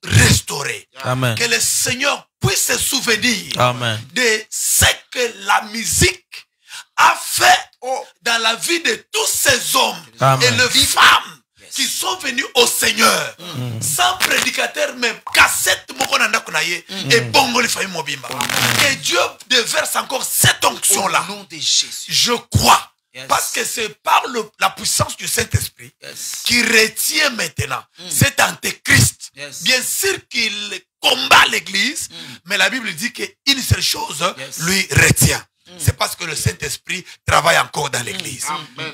restaurer. Amen. Que le Seigneur puisse se souvenir Amen. de ce que la musique a fait dans la vie de tous ces hommes. Amen. Et les femmes qui sont venus au Seigneur sans prédicateur même, cassette et bongo les familles mobimba. Que Dieu déverse encore cette onction là. Je crois. Parce que c'est par la puissance du Saint-Esprit qui retient maintenant cet antéchrist. Bien sûr qu'il combat l'église, mais la Bible dit qu'une seule chose lui retient. C'est parce que le Saint-Esprit travaille encore dans l'église.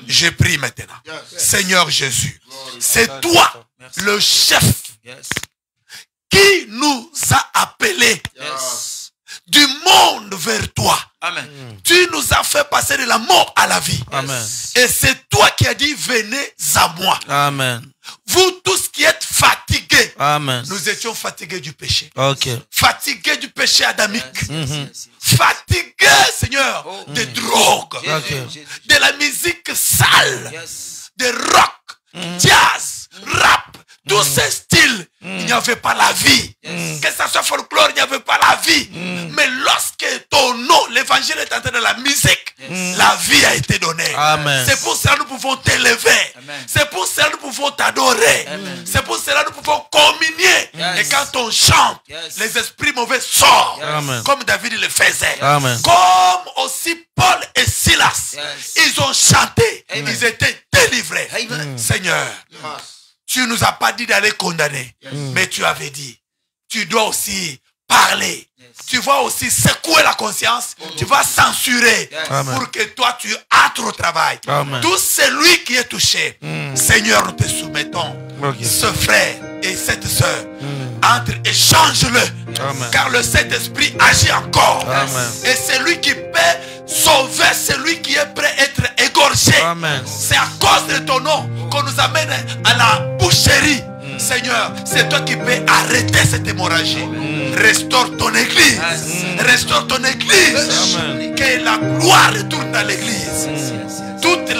Je prie maintenant. Seigneur Jésus, c'est toi le chef qui nous a appelés du monde vers toi. Amen. Tu nous as fait passer de la mort à la vie. Amen. Et c'est toi qui as dit, venez à moi. Amen. Vous tous qui êtes fatigués. Amen. Nous étions fatigués du péché. Ok. Fatigués du péché adamique. Fatigués, Seigneur, de drogue, de la musique sale, de rock, jazz, rap, tous ces styles. Il n'y avait pas la vie. Que ça soit folklore, il n'y avait pas la vie. Mais lorsque ton nom, l'évangile est entré dans la musique, la vie a été donnée. C'est pour cela que nous pouvons t'élever. C'est pour cela que nous pouvons t'adorer. C'est pour cela que nous pouvons communier. Et quand on chante, les esprits mauvais sortent. Comme David le faisait. Comme aussi Paul et Silas. Ils ont chanté. Ils étaient délivrés. Seigneur, tu nous as pas dit d'aller condamner, mais tu avais dit, tu dois aussi parler. Tu vas aussi secouer la conscience, tu vas censurer pour que toi tu entres au travail. Tout celui qui est touché, Seigneur, nous te soumettons ce frère et cette soeur. Entre et change-le, car le Saint-Esprit agit encore. Et c'est lui qui peut sauver celui qui est prêt à être égorgé. C'est à cause de ton nom qu'on nous amène à la boucherie. Seigneur, c'est toi qui peux arrêter cette hémorragie. Restaure ton église. Restaure ton église. Que la gloire retourne dans l'église. Toute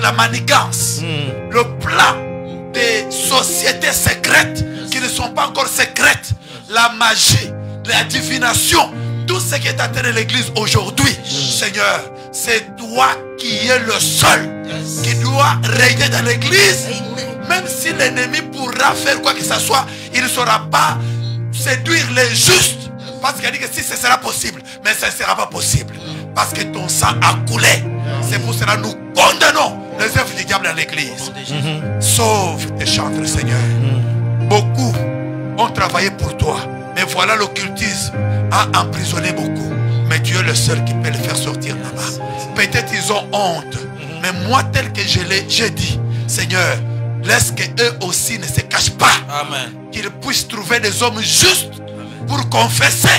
la manigance, le plan des sociétés secrètes qui ne sont pas encore secrètes, la magie, la divination, tout ce qui est à terre de l'église aujourd'hui, Seigneur, c'est toi qui es le seul qui doit régner dans l'église. Même si l'ennemi pourra faire quoi que ce soit, il ne saura pas séduire les justes. Parce qu'il a dit que si ce sera possible, mais ce ne sera pas possible. Parce que ton sang a coulé. C'est pour cela que nous condamnons les œuvres du diable dans l'église. Sauve tes chantres, Seigneur. Beaucoup ont travaillé pour toi. Mais voilà, l'occultisme a emprisonné beaucoup. Mais Dieu est le seul qui peut les faire sortir là-bas. Peut-être ils ont honte. Mais moi, tel que j'ai dit, Seigneur, laisse qu'eux aussi ne se cachent pas. Qu'ils puissent trouver des hommes justes pour confesser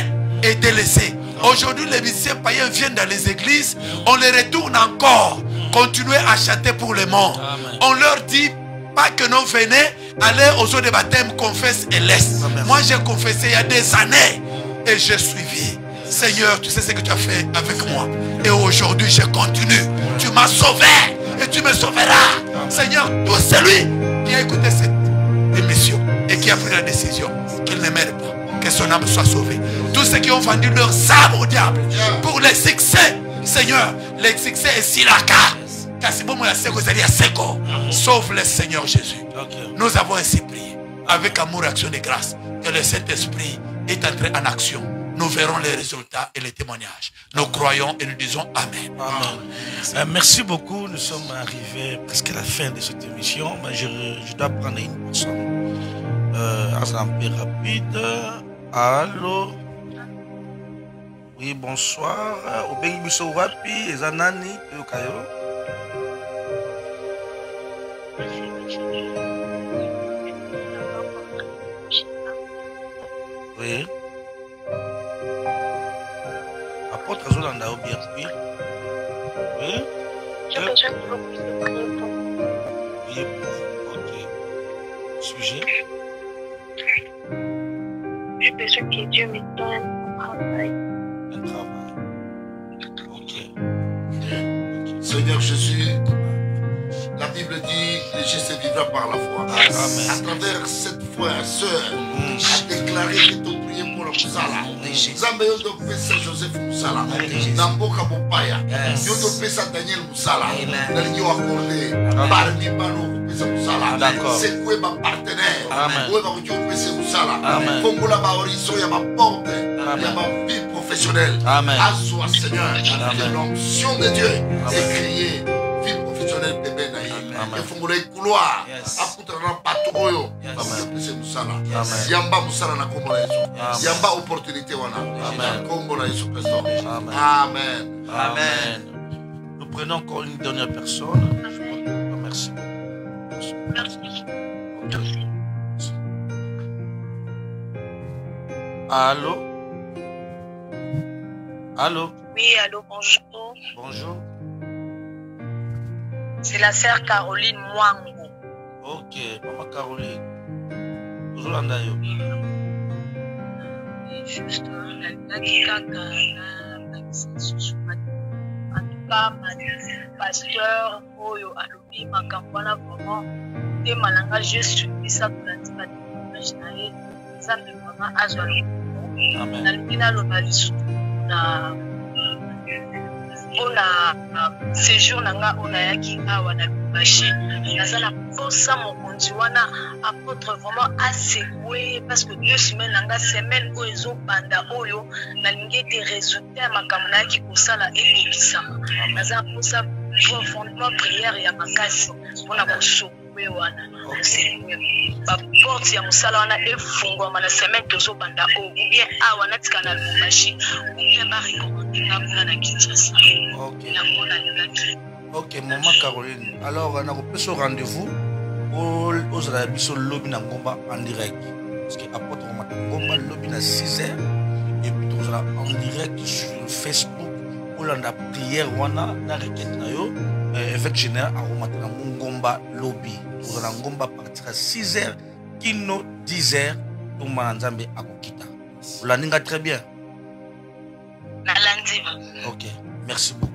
et délaisser. Aujourd'hui, les musiciens païens viennent dans les églises. On les retourne encore. Continuez à chanter pour les morts. On leur dit pas que non, venez, allez aux eaux de baptême, confesse et laisse. Moi, j'ai confessé il y a des années et j'ai suivi. Seigneur, tu sais ce que tu as fait avec moi. Et aujourd'hui, je continue. Tu m'as sauvé et tu me sauveras. Seigneur, tout celui qui a écouté cette émission et qui a pris la décision qu'il ne meurt pas, que son âme soit sauvée. Tous ceux qui ont vendu leur âme au diable pour les succès, Seigneur, les succès est si la carte. Sauve-les, Seigneur Jésus. Nous avons ainsi prié avec amour et action de grâce que le Saint-Esprit est entré en action. Nous verrons les résultats et les témoignages. Nous croyons et nous disons Amen. Merci beaucoup. Nous sommes arrivés presque à la fin de cette émission. Je dois prendre une personne. Un peu rapide. Allô? Oui, bonsoir. Obengi biso wapi ezanani yokayo. Oui. apôtre Azolanda bien. Oui. Oui. J'ai besoin que vous puissiez prier pour moi. Oui, ok. Sujet. J'ai besoin que Dieu me donne un travail. Un travail. Ok. Seigneur Jésus, la Bible dit le juste vivra par la foi. Amen. À travers cette foi, sœur, a déclaré que tu priais pour la Moussala. Zambe yoto pesa Joseph Moussala. Namboka Bopaya. Yoto pesa Daniel Moussala. Nalingi accordé. Parmi bano pesa Moussala. C'est quoi ma partenaire? Où va tu pesa Moussala? Kongola ba horizon ya ba porte. Ya ba vie professionnelle. Asoa Seigneur. Que l'onction de Dieu est criée. Vie professionnelle de Benaï. Et fongole couloir. Aputra na patrouille. Pesa Moussala. Yamba Moussala na kombola Yesu. Yamba opportunité wana. Kombola Yesu Christo. Amen. Amen. Nous prenons encore une dernière personne. Merci. Merci. Allô? Allô? Oui, allô, bonjour. Bonjour. C'est la sœur Caroline Mwango. Ok, Maman Caroline. Toujours en d'ailleurs. Juste, en tout cas, pasteur, Oyo, Alobi, Makambana, vraiment, et Malanga, je suis ça pour la imaginer. Ça me vraiment à jouer. On a séjour nanga on a yaki awa na Lubumbashi nazala posa mokonzi wana apôtre vraiment assez ouais parce que 2 semaines nanga semaine oyo ezo banda oyo nalingi ete résultat makambo na yaki kosala ekokisama nazala posa profondément prière ya makasi mpona kosokwe wana baporte ya mosala wana efungwama na semaine tozobanda oyo ubien awa natika na Lubumbashi ubien barekomande nga kuna na Kinshasa. Ok, Maman Caroline. Alors, on a repris au rendez-vous aux Arabies lobby na Ngomba en direct. Parce que apôtre Ngomba lobby na 6h et puis on sera en direct sur Facebook où on a prière wana na requête na yo évêque général à Romatana Ngomba lobby. On a Ngomba partir à 6h kino 10h tout manzambe akokita. Vous l'aninga très bien. Ok, merci beaucoup.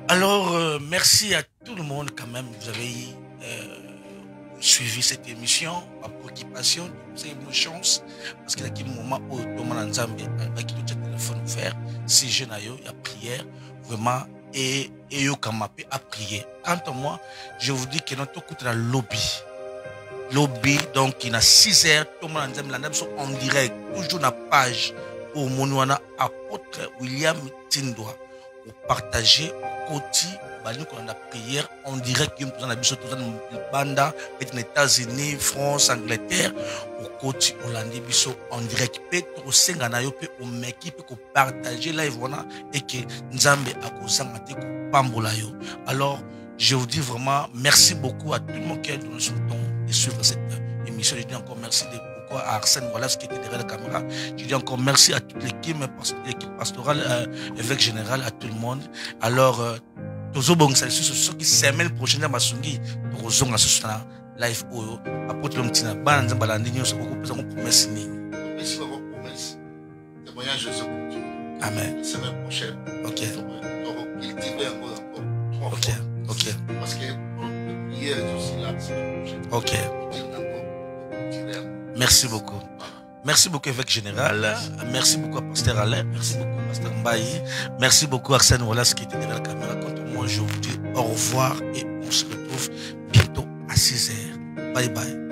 Alors, merci à tout le monde quand même. Vous avez suivi cette émission, ma préoccupation, c'est une chance. Parce qu'il y a un moment où tout le monde a un téléphone ouvert, si je n'ai pas prière, vraiment, et à prier. Quant à moi, je vous dis que notre coup de lobby. Lobby, donc il y a 6 heures, tout le monde a en direct, toujours dans la page. Au Monuana apôtre William Tindoa pour partager au côté la prière en direct dans banda les États-Unis, France, Angleterre au côté Hollandais en direct au Senganayo au m'équipe pour partager live et que Nzambe a causé pambolayo. Alors je vous dis vraiment merci beaucoup à tout le monde qui a donné son temps de suivre cette émission. Je dis encore merci à Arsène Wallace qui était derrière la caméra. Je dis encore merci à toute l'équipe pastorale, évêque général, à tout le monde. Alors, toujours ceux qui semaine prochaine à Masungi, toujours à live Oyo, apôtre Lomtina, Banza Balandini, ça beaucoup plus de promesses. Merci pour vos promesses. Témoignage de ce continue. Amen. Semaine prochaine. Ok. Cultiver encore. Ok. Ok. Parce que hier est aussi là. Ok. Merci beaucoup. Merci beaucoup, évêque général. Merci beaucoup à Pasteur Alain. Merci beaucoup à Pasteur Mbaye. Merci beaucoup à Arsène Wallace qui était derrière la caméra. Quant à moi, je vous dis au revoir et on se retrouve bientôt à 6h. Bye bye.